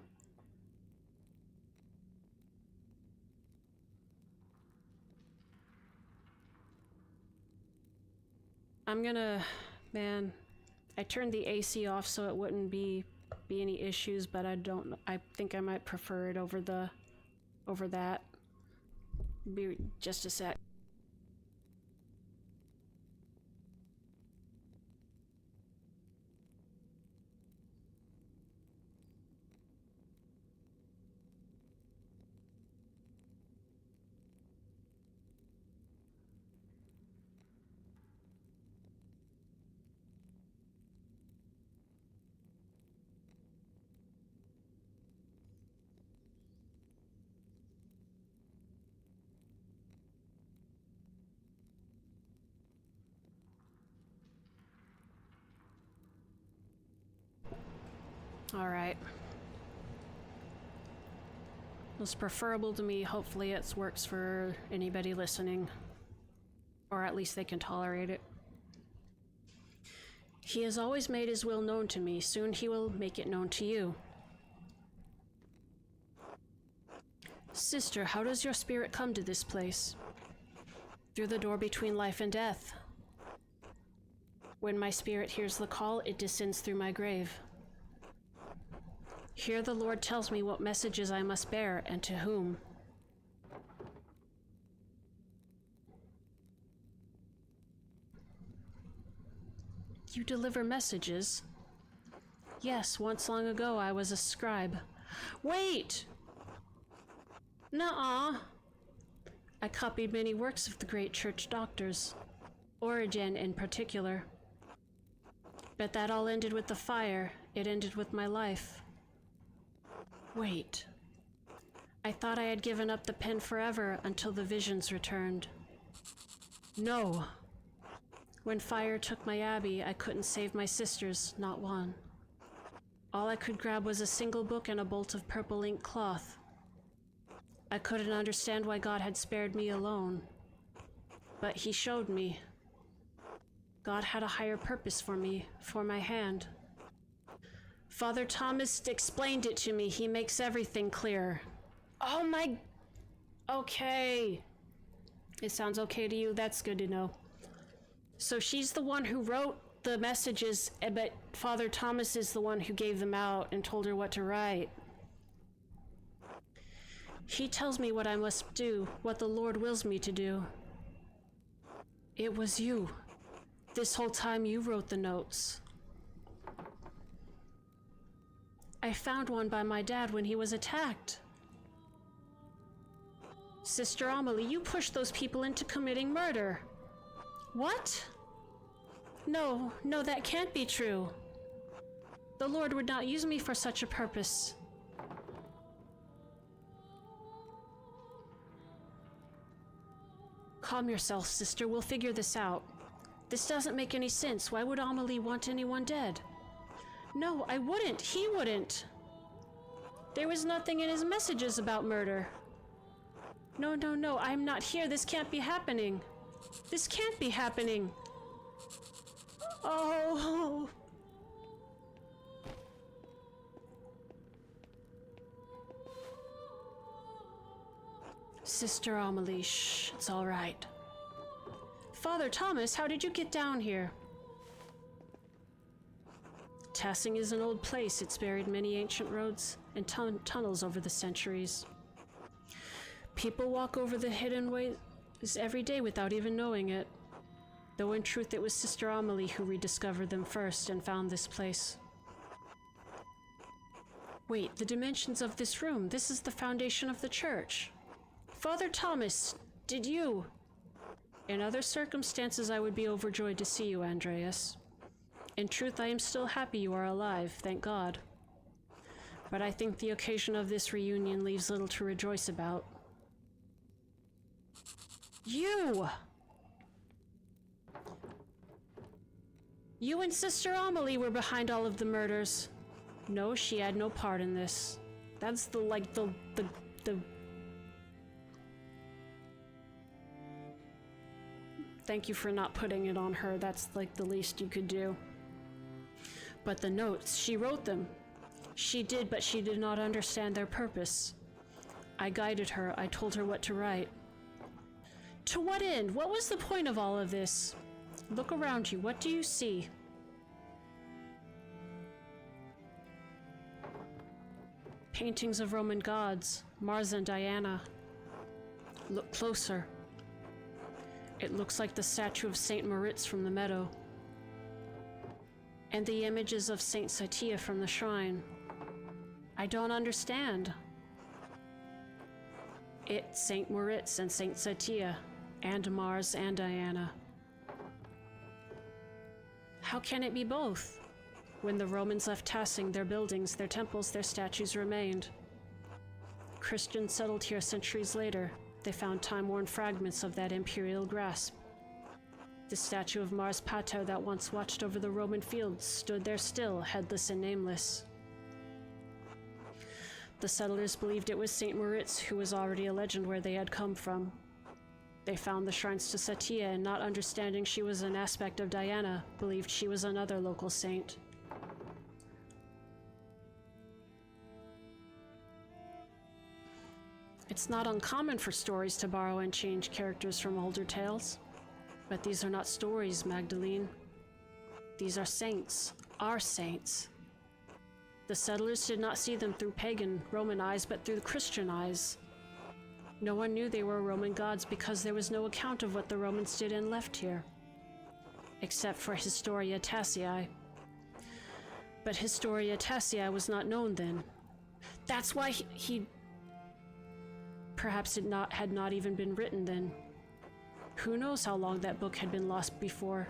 Man, I turned the AC off so it wouldn't be any issues, but I think I might prefer it over that. Be just a sec. Alright. It's preferable to me. Hopefully it works for anybody listening. Or at least they can tolerate it. He has always made his will known to me. Soon he will make it known to you. Sister, how does your spirit come to this place? Through the door between life and death. When my spirit hears the call, it descends through my grave. Here the Lord tells me what messages I must bear and to whom. You deliver messages? Yes, once long ago I was a scribe. Wait! Nuh-uh. I copied many works of the great church doctors, Origen in particular. But that all ended with the fire. It ended with my life. Wait. I thought I had given up the pen forever until the visions returned. No. When fire took my abbey, I couldn't save my sisters, not one. All I could grab was a single book and a bolt of purple ink cloth. I couldn't understand why God had spared me alone. But he showed me. God had a higher purpose for me, for my hand. Father Thomas explained it to me. He makes everything clear. Oh my... Okay. It sounds okay to you? That's good to know. So she's the one who wrote the messages, but Father Thomas is the one who gave them out and told her what to write. He tells me what I must do, what the Lord wills me to do. It was you. This whole time you wrote the notes. I found one by my dad when he was attacked. Sister Amelie, you pushed those people into committing murder. What? No, that can't be true. The Lord would not use me for such a purpose. Calm yourself, sister. We'll figure this out. This doesn't make any sense. Why would Amelie want anyone dead? No, I wouldn't. He wouldn't. There was nothing in his messages about murder. No, I'm not here. This can't be happening. This can't be happening. Oh! Sister Amelie, shh, it's all right. Father Thomas, how did you get down here? Tassing is an old place. It's buried many ancient roads and tunnels over the centuries. People walk over the hidden ways every day without even knowing it. Though in truth it was Sister Amelie who rediscovered them first and found this place. Wait, the dimensions of this room. This is the foundation of the church. Father Thomas, did you? In other circumstances, I would be overjoyed to see you, Andreas. In truth, I am still happy you are alive, thank God. But I think the occasion of this reunion leaves little to rejoice about. You! You and Sister Amelie were behind all of the murders. No, she had no part in this. That's the Thank you for not putting it on her. That's like the least you could do. But the notes, she wrote them. She did, but she did not understand their purpose. I guided her. I told her what to write. To what end? What was the point of all of this? Look around you. What do you see? Paintings of Roman gods, Mars and Diana. Look closer. It looks like the statue of Saint Moritz from the meadow. And the images of Saint Satia from the shrine. I don't understand. It's Saint Moritz and Saint Satia, and Mars and Diana. How can it be both? When the Romans left Tassing, their buildings, their temples, their statues remained. Christians settled here centuries later. They found time-worn fragments of that imperial grasp. The statue of Mars Pater that once watched over the Roman fields stood there still, headless and nameless. The settlers believed it was Saint Moritz, who was already a legend where they had come from. They found the shrines to Satia, and not understanding she was an aspect of Diana, believed she was another local saint. It's not uncommon for stories to borrow and change characters from older tales. But these are not stories, Magdalene. These are saints, our saints. The settlers did not see them through pagan Roman eyes, but through Christian eyes. No one knew they were Roman gods because there was no account of what the Romans did and left here, except for Historia Tassii. But Historia Tassii was not known then. That's why he perhaps had not even been written then. Who knows how long that book had been lost before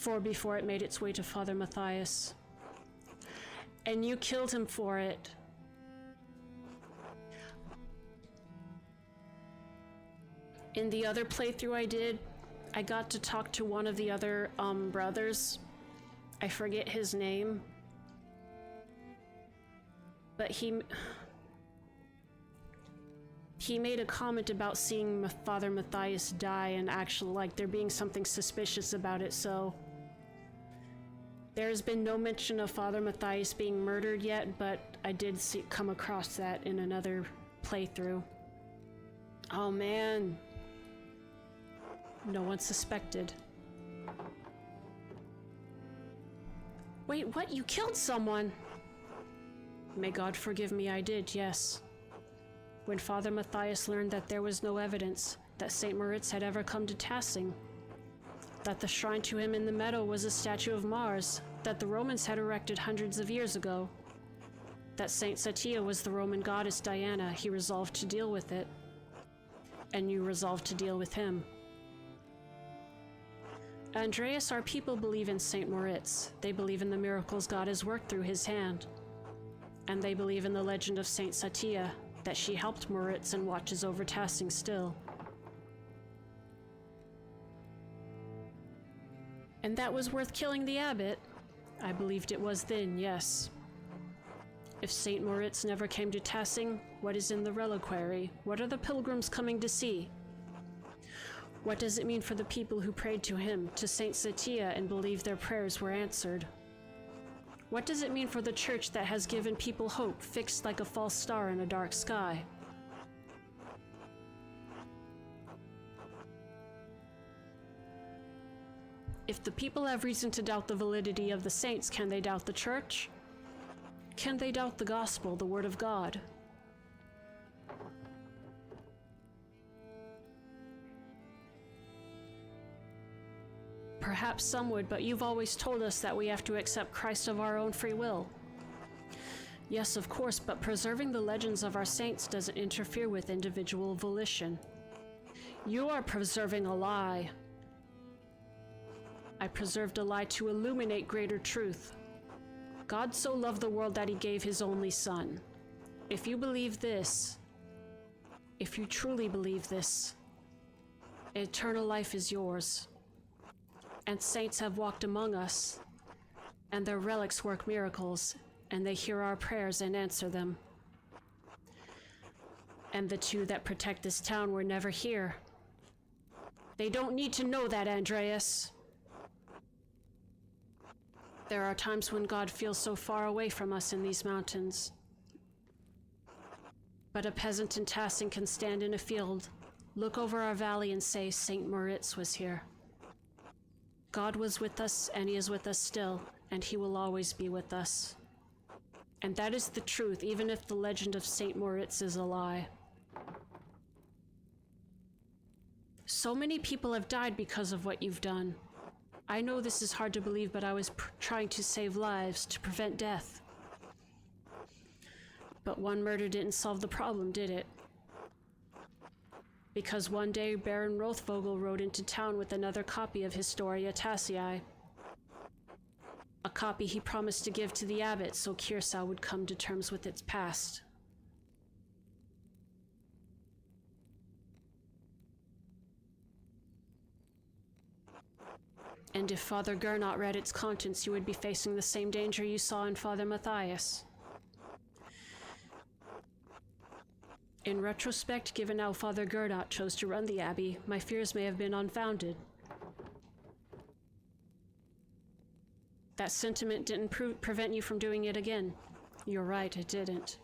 it made its way to Father Matthias. And you killed him for it. In the other playthrough I did, I got to talk to one of the other brothers. I forget his name. But he made a comment about seeing Father Matthias die and actually like there being something suspicious about it, so there's been no mention of Father Matthias being murdered yet, but I did come across that in another playthrough. Oh man. No one suspected. Wait, what? You killed someone? May God forgive me, I did, yes. When Father Matthias learned that there was no evidence that St. Moritz had ever come to Tassing, that the shrine to him in the meadow was a statue of Mars that the Romans had erected hundreds of years ago, that Saint Satia was the Roman goddess Diana, he resolved to deal with it. And you resolved to deal with him. Andreas, our people believe in St. Moritz. They believe in the miracles God has worked through his hand. And they believe in the legend of Saint Satia, that she helped Moritz and watches over Tassing still. And that was worth killing the abbot? I believed it was then, yes. If Saint Moritz never came to Tassing, what is in the reliquary? What are the pilgrims coming to see? What does it mean for the people who prayed to him, to Saint Satia, and believed their prayers were answered? What does it mean for the church that has given people hope, fixed like a false star in a dark sky? If the people have reason to doubt the validity of the saints, can they doubt the church? Can they doubt the gospel, the word of God? Perhaps some would, but you've always told us that we have to accept Christ of our own free will. Yes, of course, but preserving the legends of our saints doesn't interfere with individual volition. You are preserving a lie. I preserved a lie to illuminate greater truth. God so loved the world that he gave his only son. If you believe this, if you truly believe this, eternal life is yours. And saints have walked among us, and their relics work miracles, and they hear our prayers and answer them. And the two that protect this town were never here. They don't need to know that, Andreas. There are times when God feels so far away from us in these mountains. But a peasant in Tassing can stand in a field, look over our valley and say, St. Moritz was here. God was with us, and he is with us still, and he will always be with us. And that is the truth, even if the legend of St. Moritz is a lie. So many people have died because of what you've done. I know this is hard to believe, but I was trying to save lives, to prevent death. But one murder didn't solve the problem, did it? Because one day Baron Rothvogel rode into town with another copy of Historia Tassii. A copy he promised to give to the abbot so Kiersau would come to terms with its past. And if Father Gernot read its contents, you would be facing the same danger you saw in Father Matthias. In retrospect, given how Father Gernot chose to run the abbey, my fears may have been unfounded. That sentiment didn't prevent you from doing it again. You're right, it didn't.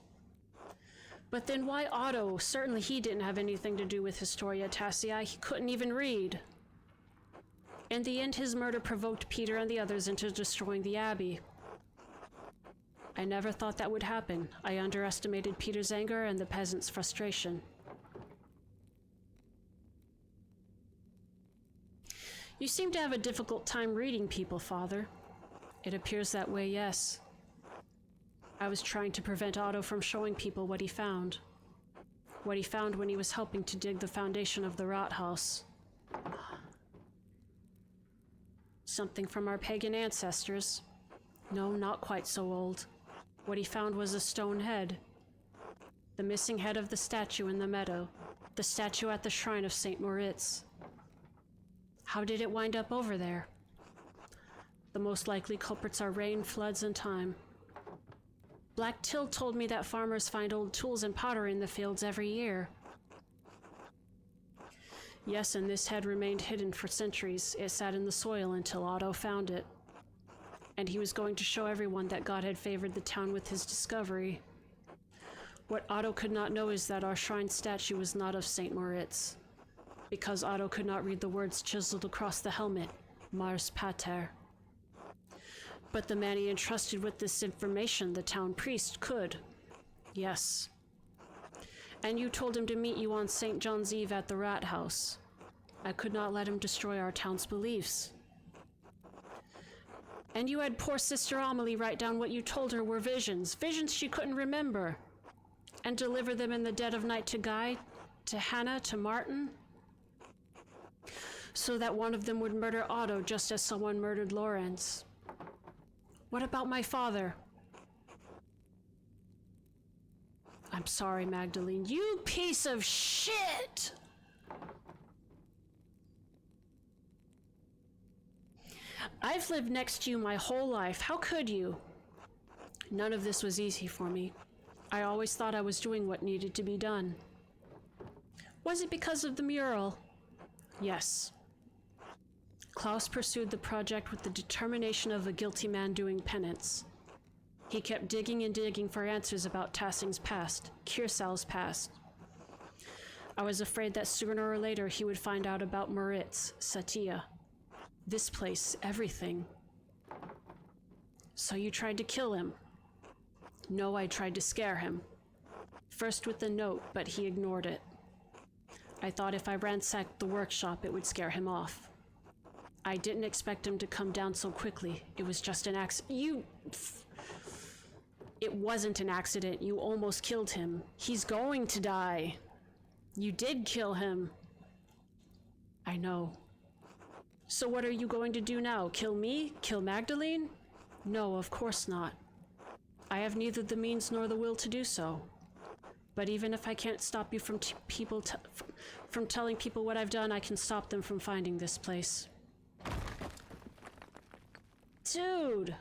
But then why Otto? Certainly he didn't have anything to do with Historia Tassii. He couldn't even read. In the end, his murder provoked Peter and the others into destroying the abbey. I never thought that would happen. I underestimated Peter's anger and the peasants' frustration. You seem to have a difficult time reading people, Father. It appears that way, yes. I was trying to prevent Otto from showing people what he found. What he found when he was helping to dig the foundation of the Rathaus. Something from our pagan ancestors. No, not quite so old. What he found was a stone head. The missing head of the statue in the meadow. The statue at the shrine of St. Moritz. How did it wind up over there? The most likely culprits are rain, floods, and time. Black Till told me that farmers find old tools and pottery in the fields every year. Yes, and this head remained hidden for centuries. It sat in the soil until Otto found it. And he was going to show everyone that God had favored the town with his discovery. What Otto could not know is that our shrine statue was not of St. Moritz, because Otto could not read the words chiseled across the helmet, Mars Pater. But the man he entrusted with this information, the town priest, could. Yes. And you told him to meet you on St. John's Eve at the Rat House. I could not let him destroy our town's beliefs. And you had poor Sister Amelie write down what you told her were visions she couldn't remember, and deliver them in the dead of night to Guy, to Hannah, to Martin, so that one of them would murder Otto just as someone murdered Lorenz. What about my father? I'm sorry, Magdalene. You piece of shit! I've lived next to you my whole life. How could you? None of this was easy for me. I always thought I was doing what needed to be done. Was it because of the mural? Yes. Klaus pursued the project with the determination of a guilty man doing penance. He kept digging and digging for answers about Tassing's past, Kiersal's past. I was afraid that sooner or later he would find out about Moritz, Satya. This place, everything. So you tried to kill him? No, I tried to scare him. First with the note, but he ignored it. I thought if I ransacked the workshop, it would scare him off. I didn't expect him to come down so quickly. It was just an accident. It wasn't an accident. You almost killed him. He's going to die. You did kill him. I know. So what are you going to do now? Kill me? Kill Magdalene? No, of course not. I have neither the means nor the will to do so. But even if I can't stop you from from telling people what I've done, I can stop them from finding this place. Dude!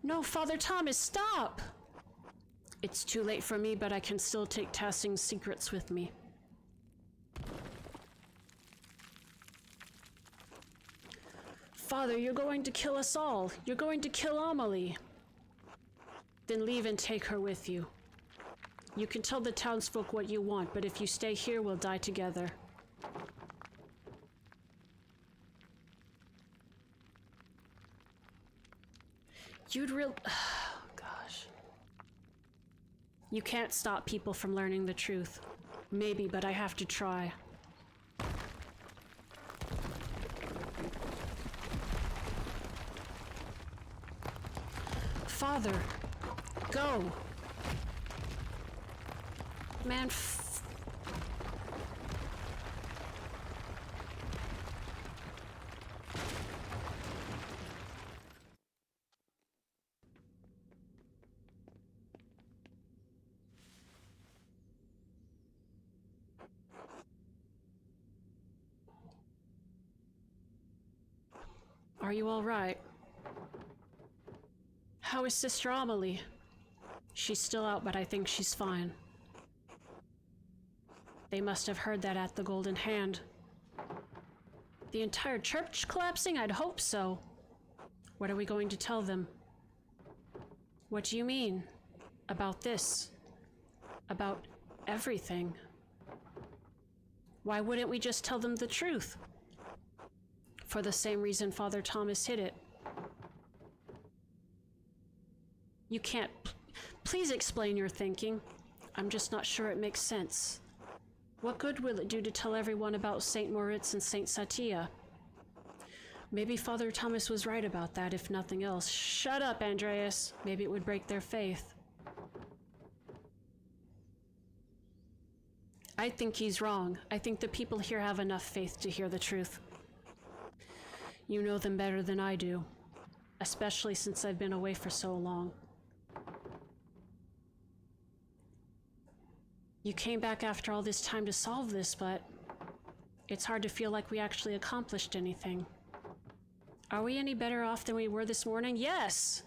No, Father Thomas, stop! It's too late for me, but I can still take Tassing's secrets with me. Father, you're going to kill us all. You're going to kill Amelie. Then leave and take her with you. You can tell the townsfolk what you want, but if you stay here, we'll die together. You'd oh, gosh. You can't stop people from learning the truth. Maybe, but I have to try. Father, go. Man, are you all right? How is Sister Amelie? She's still out, but I think she's fine. They must have heard that at the Golden Hand. The entire church collapsing? I'd hope so. What are we going to tell them? What do you mean? About this? About everything? Why wouldn't we just tell them the truth? For the same reason Father Thomas hid it. You can't. Please explain your thinking. I'm just not sure it makes sense. What good will it do to tell everyone about St. Moritz and St. Satya? Maybe Father Thomas was right about that, if nothing else. Shut up, Andreas. Maybe it would break their faith. I think he's wrong. I think the people here have enough faith to hear the truth. You know them better than I do, especially since I've been away for so long. You came back after all this time to solve this, but it's hard to feel like we actually accomplished anything. Are we any better off than we were this morning? Yes!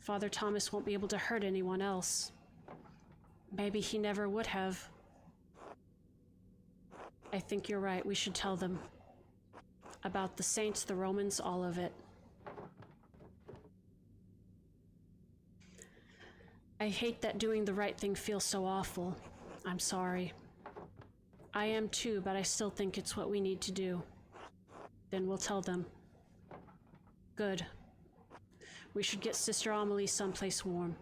Father Thomas won't be able to hurt anyone else. Maybe he never would have. I think you're right. We should tell them. About the saints, the Romans, all of it. I hate that doing the right thing feels so awful. I'm sorry. I am too, but I still think it's what we need to do. Then we'll tell them. Good. We should get Sister Amelie someplace warm.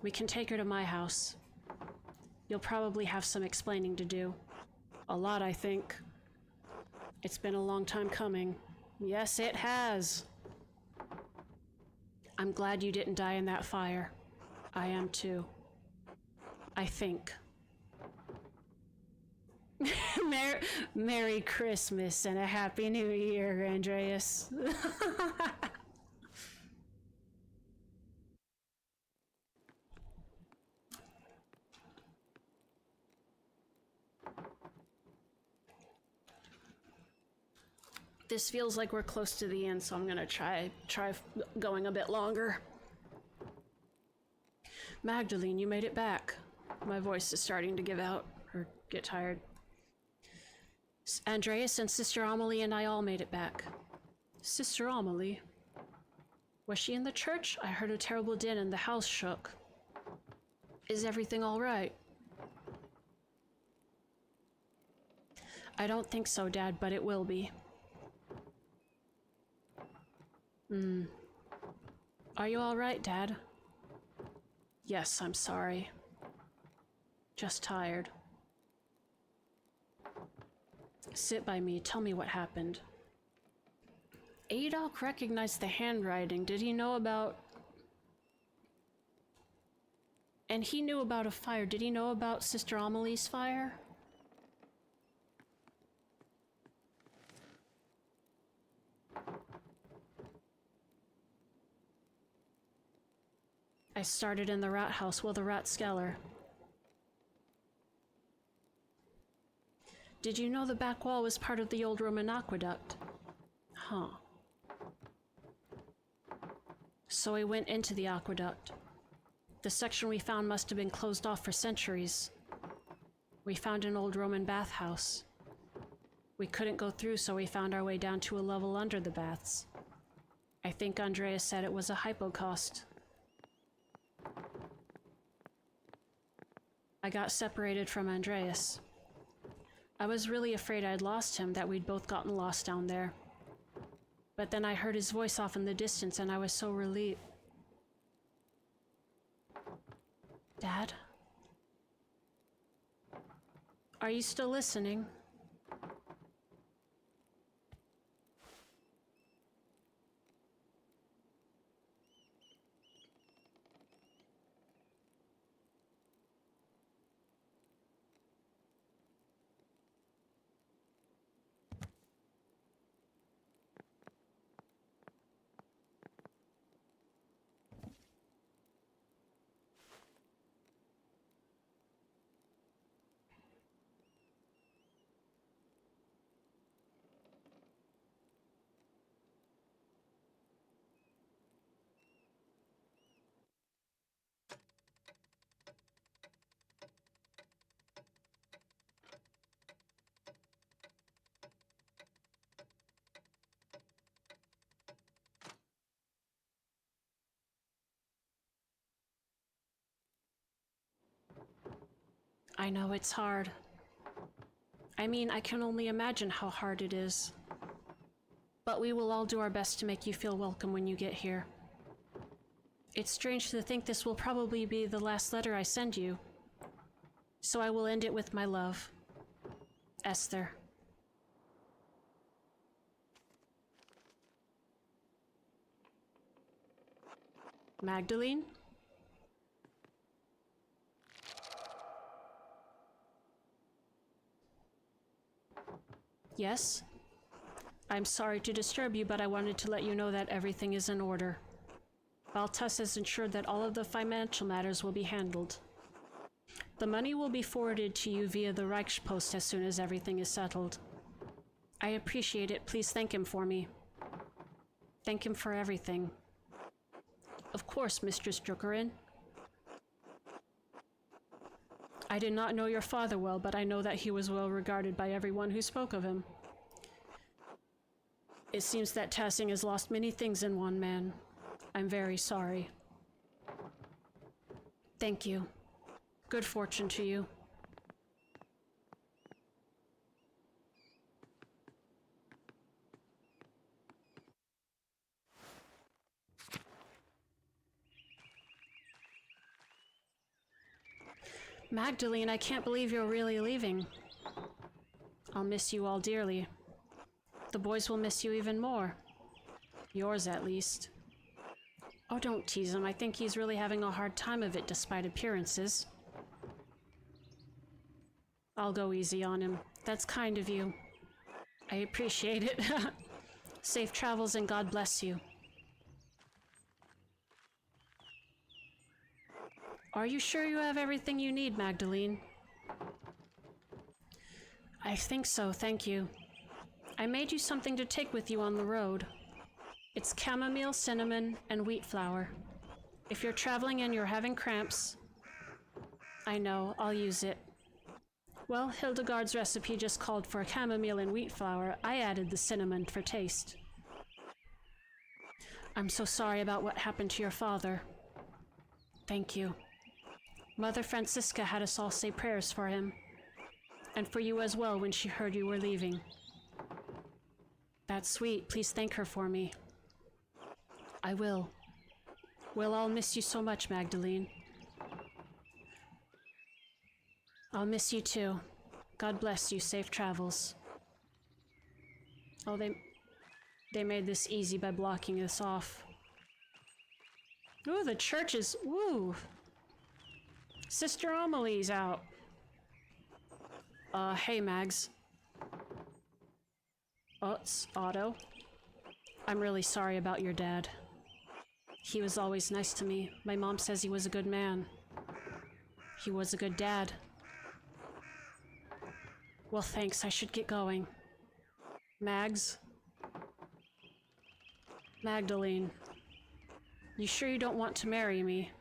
We can take her to my house. You'll probably have some explaining to do. A lot, I think. It's been a long time coming. Yes, it has. I'm glad you didn't die in that fire. I am too. I think. Merry Christmas and a Happy New Year, Andreas. This feels like we're close to the end, so I'm gonna try going a bit longer. Magdalene, you made it back. My voice is starting to give out, or get tired. Andreas and Sister Amelie and I all made it back. Sister Amelie? Was she in the church? I heard a terrible din and the house shook. Is everything all right? I don't think so, Dad, but it will be. Are you all right, Dad? Yes, I'm sorry. Just tired. Sit by me, tell me what happened. Adolf recognized the handwriting. Did he know about... And he knew about a fire. Did he know about Sister Amelie's fire? I started in the rat house, well, the rat skeller. Did you know the back wall was part of the old Roman aqueduct? Huh. So we went into the aqueduct. The section we found must have been closed off for centuries. We found an old Roman bathhouse. We couldn't go through, so we found our way down to a level under the baths. I think Andreas said it was a hypocaust. I got separated from Andreas. I was really afraid I'd lost him, that we'd both gotten lost down there. But then I heard his voice off in the distance and I was so relieved. Dad? Are you still listening? I know it's hard. I mean, I can only imagine how hard it is. But we will all do our best to make you feel welcome when you get here. It's strange to think this will probably be the last letter I send you. So I will end it with my love. Esther. Magdalene? Yes? I'm sorry to disturb you, but I wanted to let you know that everything is in order. Baltus has ensured that all of the financial matters will be handled. The money will be forwarded to you via the Reichspost as soon as everything is settled. I appreciate it. Please thank him for me. Thank him for everything. Of course, Mistress Druckerin. I did not know your father well, but I know that he was well regarded by everyone who spoke of him. It seems that Tassing has lost many things in one man. I'm very sorry. Thank you. Good fortune to you. Magdalene, I can't believe you're really leaving. I'll miss you all dearly. The boys will miss you even more. Yours, at least. Oh, don't tease him. I think he's really having a hard time of it, despite appearances. I'll go easy on him. That's kind of you. I appreciate it. Safe travels and God bless you. Are you sure you have everything you need, Magdalene? I think so, thank you. I made you something to take with you on the road. It's chamomile, cinnamon, and wheat flour. If you're traveling and you're having cramps, I know, I'll use it. Well, Hildegard's recipe just called for chamomile and wheat flour. I added the cinnamon for taste. I'm so sorry about what happened to your father. Thank you. Mother Francisca had us all say prayers for him. And for you as well when she heard you were leaving. That's sweet. Please thank her for me. I will. We'll all miss you so much, Magdalene. I'll miss you too. God bless you. Safe travels. Oh, they made this easy by blocking this off. Ooh, the church is... Woo! Sister Amelie's out. Hey, Mags. Oh, it's Otto. I'm really sorry about your dad. He was always nice to me. My mom says he was a good man. He was a good dad. Well, thanks. I should get going. Mags? Magdalene. You sure you don't want to marry me?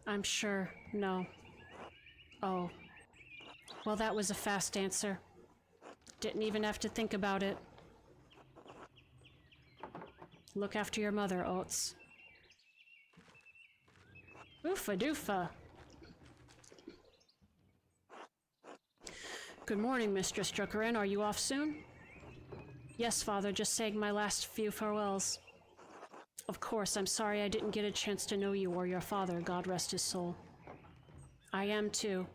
I'm sure. No. Oh. Well, that was a fast answer. Didn't even have to think about it. Look after your mother, Oates. Oofa doofa. Good morning, Mistress Druckerin. Are you off soon? Yes, Father, just saying my last few farewells. Of course, I'm sorry I didn't get a chance to know you or your father, God rest his soul. I am too.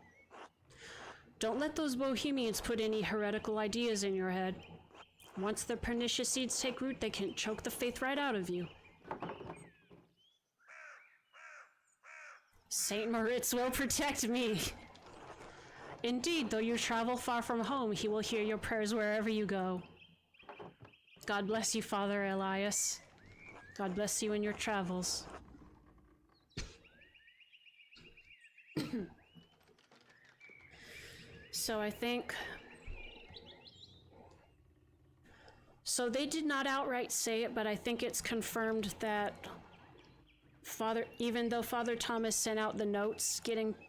Don't let those bohemians put any heretical ideas in your head. Once the pernicious seeds take root, they can choke the faith right out of you. Saint Moritz will protect me. Indeed, though you travel far from home, he will hear your prayers wherever you go. God bless you, Father Elias. God bless you in your travels. So I think... So they did not outright say it, but I think it's confirmed that even though Father Thomas sent out the notes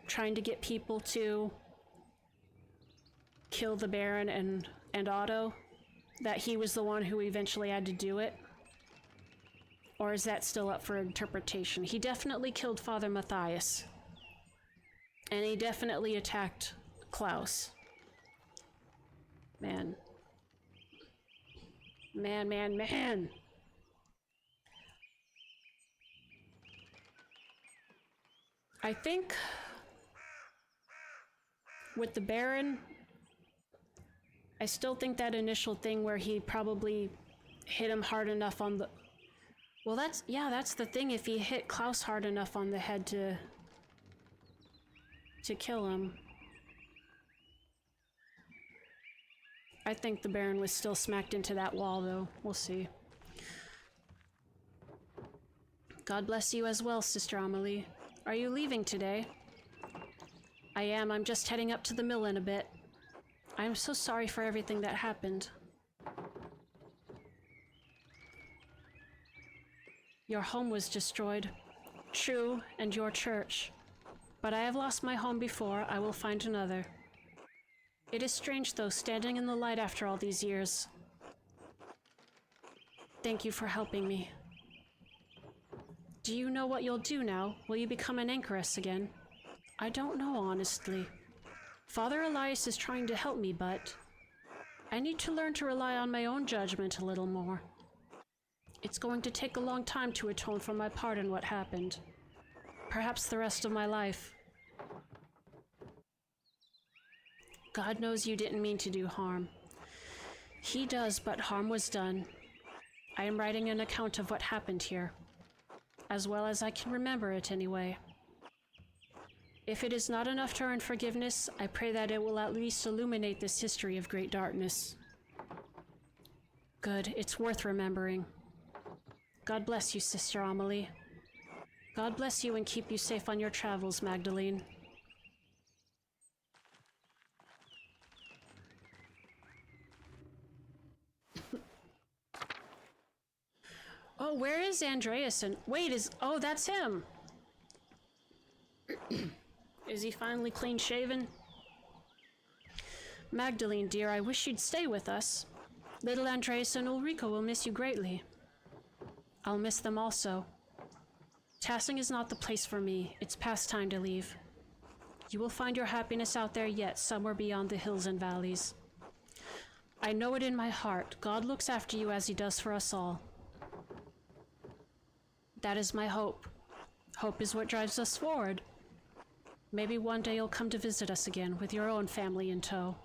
trying to get people to kill the Baron and Otto, that he was the one who eventually had to do it? Or is that still up for interpretation? He definitely killed Father Matthias. And he definitely attacked Klaus. Man. Man. I think with the Baron, I still think that initial thing where he probably hit him hard enough on the... Well, that's the thing. If he hit Klaus hard enough on the head to kill him. I think the Baron was still smacked into that wall, though. We'll see. God bless you as well, Sister Amelie. Are you leaving today? I am. I'm just heading up to the mill in a bit. I'm so sorry for everything that happened. Your home was destroyed. True, and your church. But I have lost my home before. I will find another. It is strange, though, standing in the light after all these years. Thank you for helping me. Do you know what you'll do now? Will you become an anchoress again? I don't know, honestly. Father Elias is trying to help me, but I need to learn to rely on my own judgment a little more. It's going to take a long time to atone for my part in what happened. Perhaps the rest of my life. God knows you didn't mean to do harm. He does, but harm was done. I am writing an account of what happened here, as well as I can remember it anyway. If it is not enough to earn forgiveness, I pray that it will at least illuminate this history of great darkness. Good, it's worth remembering. God bless you, Sister Amelie. God bless you and keep you safe on your travels, Magdalene. Oh, where is Andreas? And wait, oh, that's him. Is he finally clean shaven? Magdalene, dear, I wish you'd stay with us. Little Andreas and Ulrika will miss you greatly. I'll miss them also. Tassing is not the place for me. It's past time to leave. You will find your happiness out there yet, somewhere beyond the hills and valleys. I know it in my heart. God looks after you as he does for us all. That is my hope. Hope is what drives us forward. Maybe one day you'll come to visit us again with your own family in tow.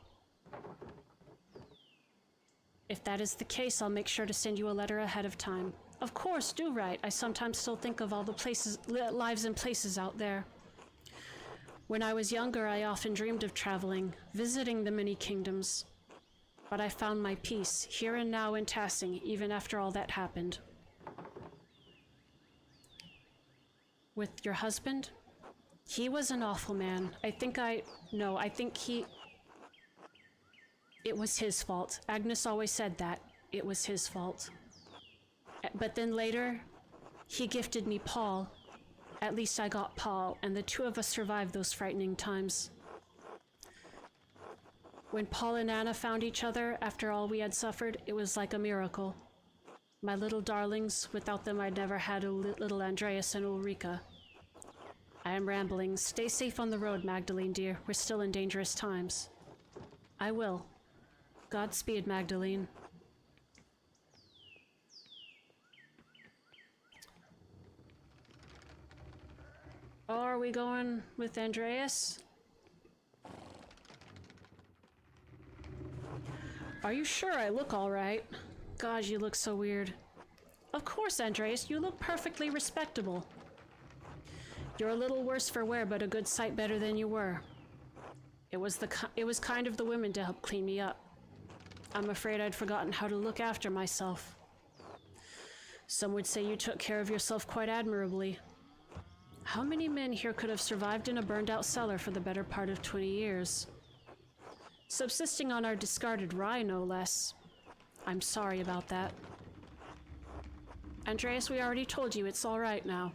If that is the case, I'll make sure to send you a letter ahead of time. Of course, do write. I sometimes still think of all the lives and places out there. When I was younger, I often dreamed of traveling, visiting the many kingdoms. But I found my peace, here and now in Tassing, even after all that happened. With your husband? He was an awful man. It was his fault. Agnes always said that. It was his fault. But then later, he gifted me Paul. At least I got Paul, and the two of us survived those frightening times. When Paul and Anna found each other after all we had suffered, it was like a miracle. My little darlings, without them I'd never had a little Andreas and Ulrika. I am rambling. Stay safe on the road, Magdalene, dear. We're still in dangerous times. I will. Godspeed, Magdalene. Oh, are we going with Andreas? Are you sure I look all right? God, you look so weird. Of course, Andreas, you look perfectly respectable. You're a little worse for wear, but a good sight better than you were. It was kind of the women to help clean me up. I'm afraid I'd forgotten how to look after myself. Some would say you took care of yourself quite admirably. How many men here could have survived in a burned-out cellar for the better part of 20 years? Subsisting on our discarded rye, no less. I'm sorry about that. Andreas, we already told you it's all right now.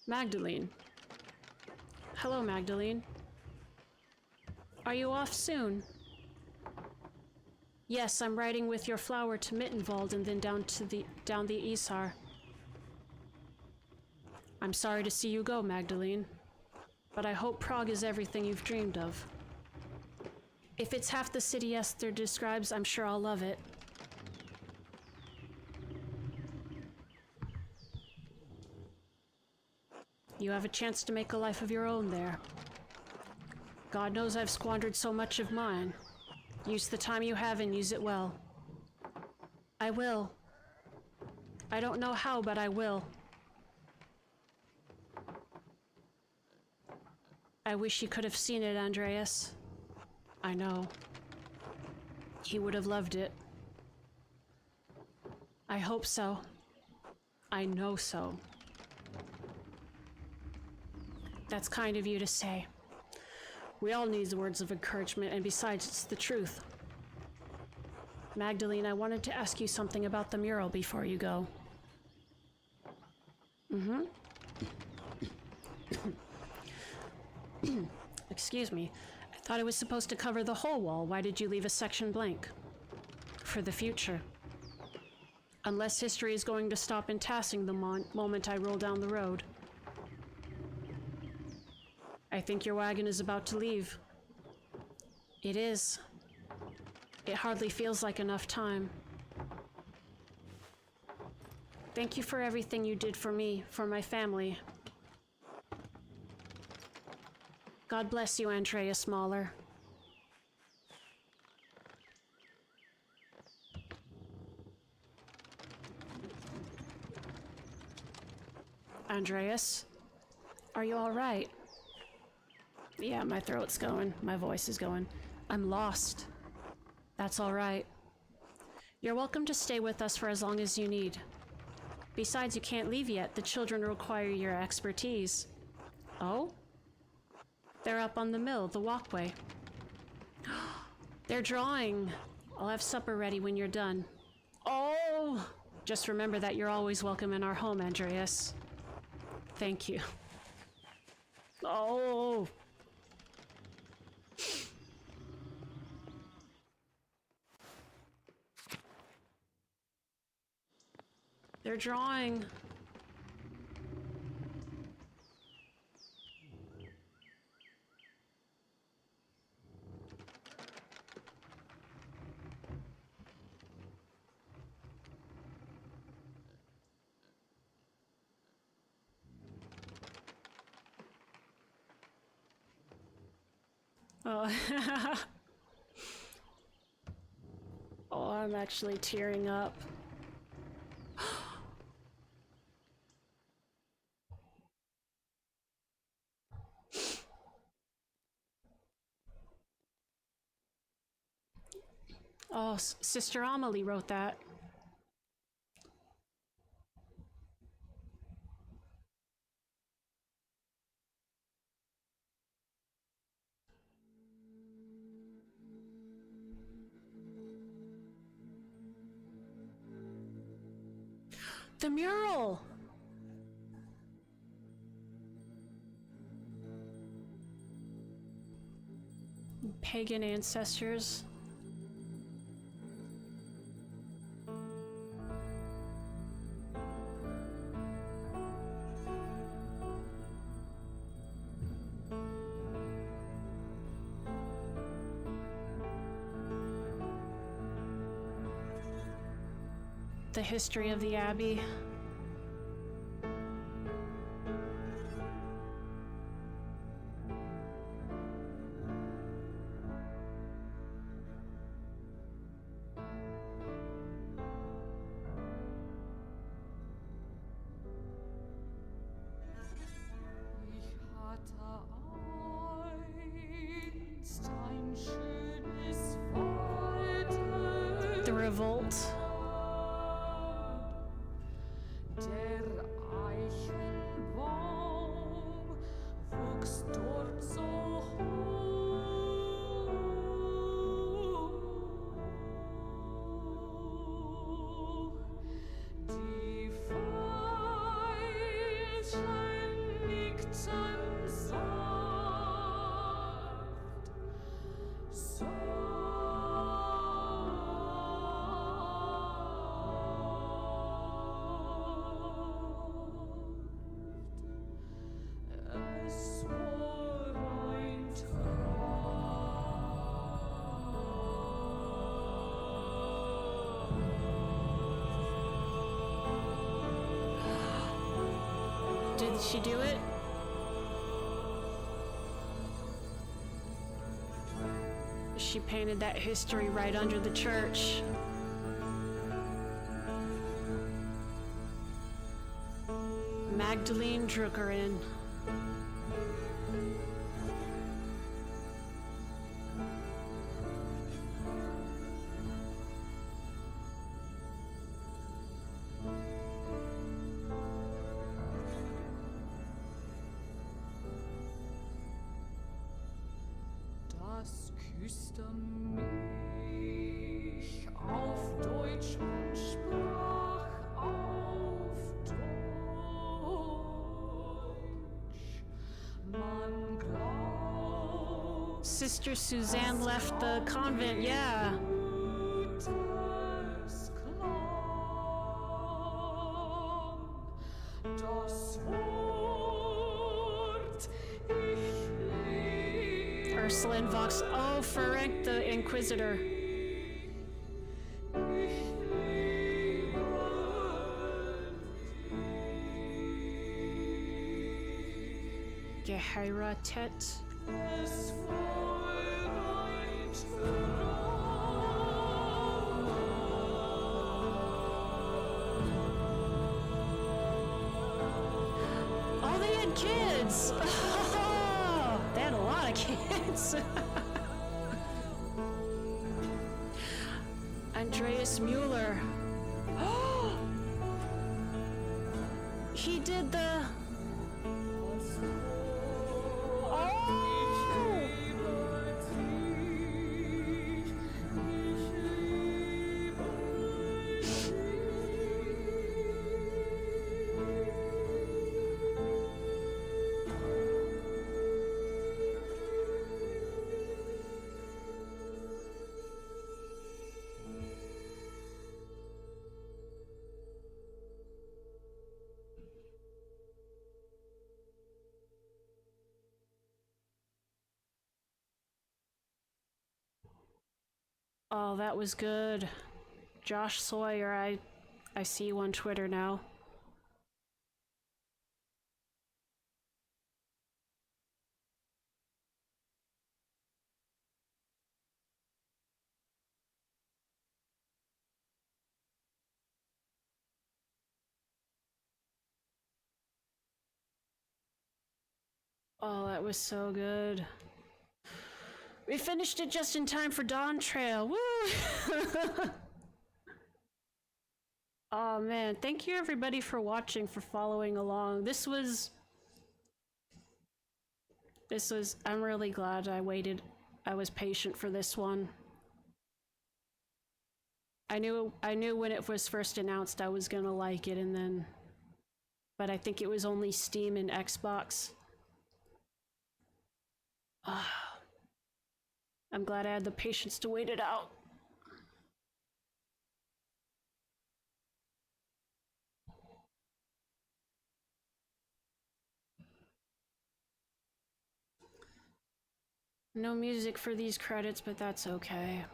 Magdalene. Hello, Magdalene. Are you off soon? Yes, I'm riding with your flower to Mittenwald and then down the Isar. I'm sorry to see you go, Magdalene, but I hope Prague is everything you've dreamed of. If it's half the city Esther describes, I'm sure I'll love it. You have a chance to make a life of your own there. God knows I've squandered so much of mine. Use the time you have and use it well. I will. I don't know how, but I will. I wish you could have seen it, Andreas. I know. He would have loved it. I hope so. I know so. That's kind of you to say. We all need words of encouragement, and besides, it's the truth. Magdalene, I wanted to ask you something about the mural before you go. Excuse me. I thought it was supposed to cover the whole wall. Why did you leave a section blank? For the future. Unless history is going to stop in Tassing the moment I roll down the road. I think your wagon is about to leave. It is. It hardly feels like enough time. Thank you for everything you did for me, for my family. God bless you, Andreas Mahler. Andreas, are you all right? Yeah, my throat's going. My voice is going. I'm lost. That's all right. You're welcome to stay with us for as long as you need. Besides, you can't leave yet. The children require your expertise. Oh? They're up on the mill, the walkway. They're drawing. I'll have supper ready when you're done. Oh! Just remember that you're always welcome in our home, Andreas. Thank you. Oh! They're drawing. Oh. Oh, I'm actually tearing up. Oh, Sister Amelie wrote that. The mural! Pagan ancestors. The history of the Abbey. The revolt. Did she do it? She painted that history right under the church. Magdalene Druckerin. Das küsste mich auf Deutsch und sprach auf Deutsch. Man glaubt, Sister Suzanne left the convent, yeah. Gutes klang. Das Wort ich lieb. Ursuline Vox. Oh, Ferenc the Inquisitor. Geheiratet. Es Fräulein Oh, they had kids. Oh, they had a lot of kids. Andreas Mueller. Oh, he did the. Oh, Oh, that was good. Josh Sawyer, I see you on Twitter now. Oh, that was so good. We finished it just in time for Dawn Trail. Woo! Oh man, thank you everybody for watching, for following along. This was, I'm really glad I waited. I was patient for this one. I knew when it was first announced I was gonna like it, and then, but I think it was only Steam and Xbox. I'm glad I had the patience to wait it out. No music for these credits, but that's okay.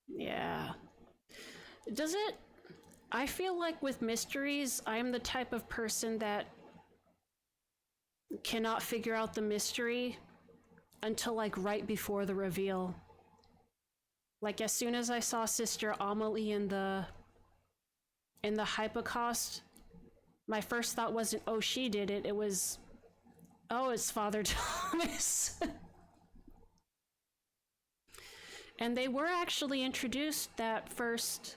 Yeah. Does it? I feel like with mysteries, I'm the type of person that cannot figure out the mystery until like right before the reveal. Like as soon as I saw Sister Amelie in the hypocaust, my first thought wasn't, oh, she did it. It was, oh, it's Father Thomas. And they were actually introduced that first.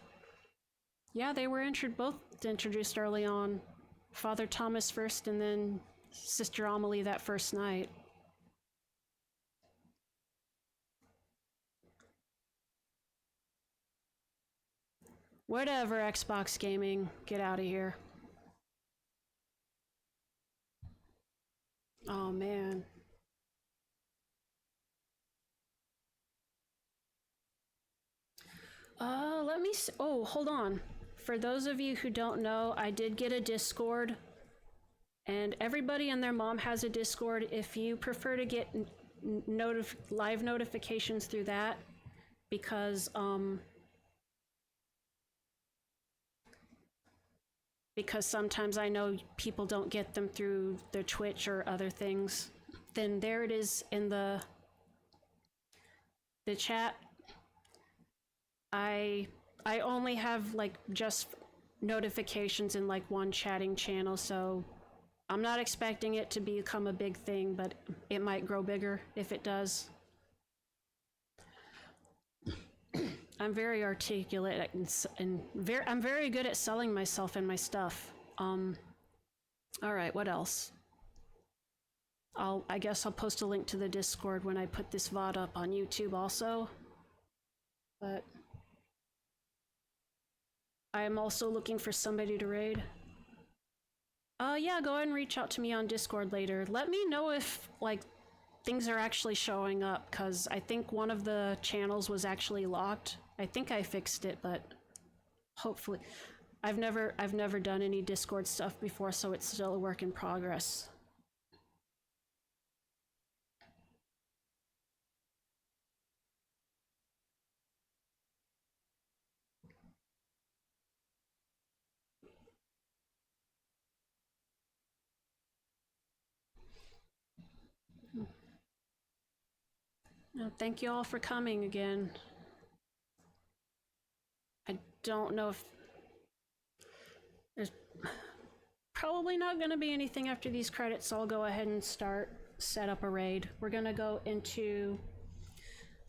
Yeah, they were both introduced early on. Father Thomas first, and then Sister Amelie that first night. Whatever, Xbox Gaming, get out of here. Oh man. Let me see. Oh, hold on. For those of you who don't know, I did get a Discord, and everybody and their mom has a Discord. If you prefer to get live notifications through that, because sometimes I know people don't get them through their Twitch or other things, then there it is in the chat. I only have like just notifications in like one chatting channel, so I'm not expecting it to become a big thing, but it might grow bigger if it does. I'm very articulate and I'm very good at selling myself and my stuff. All right, what else? I guess I'll post a link to the Discord when I put this VOD up on YouTube also. But I am also looking for somebody to raid. Yeah, go ahead and reach out to me on Discord later. Let me know if like things are actually showing up, because I think one of the channels was actually locked. I think I fixed it, but hopefully. I've never done any Discord stuff before, so it's still a work in progress. Thank you all for coming again. I don't know if there's probably not going to be anything after these credits, so I'll go ahead and set up a raid. We're going to go into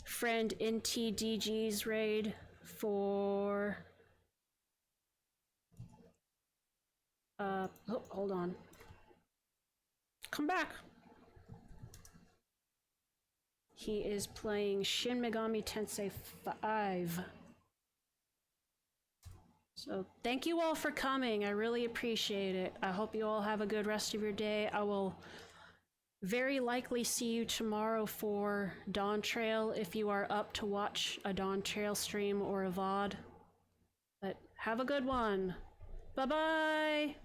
friend NTDG's raid for hold on. Come back. He is playing Shin Megami Tensei 5. So thank you all for coming. I really appreciate it. I hope you all have a good rest of your day. I will very likely see you tomorrow for Dawn Trail if you are up to watch a Dawn Trail stream or a VOD. But have a good one. Bye-bye.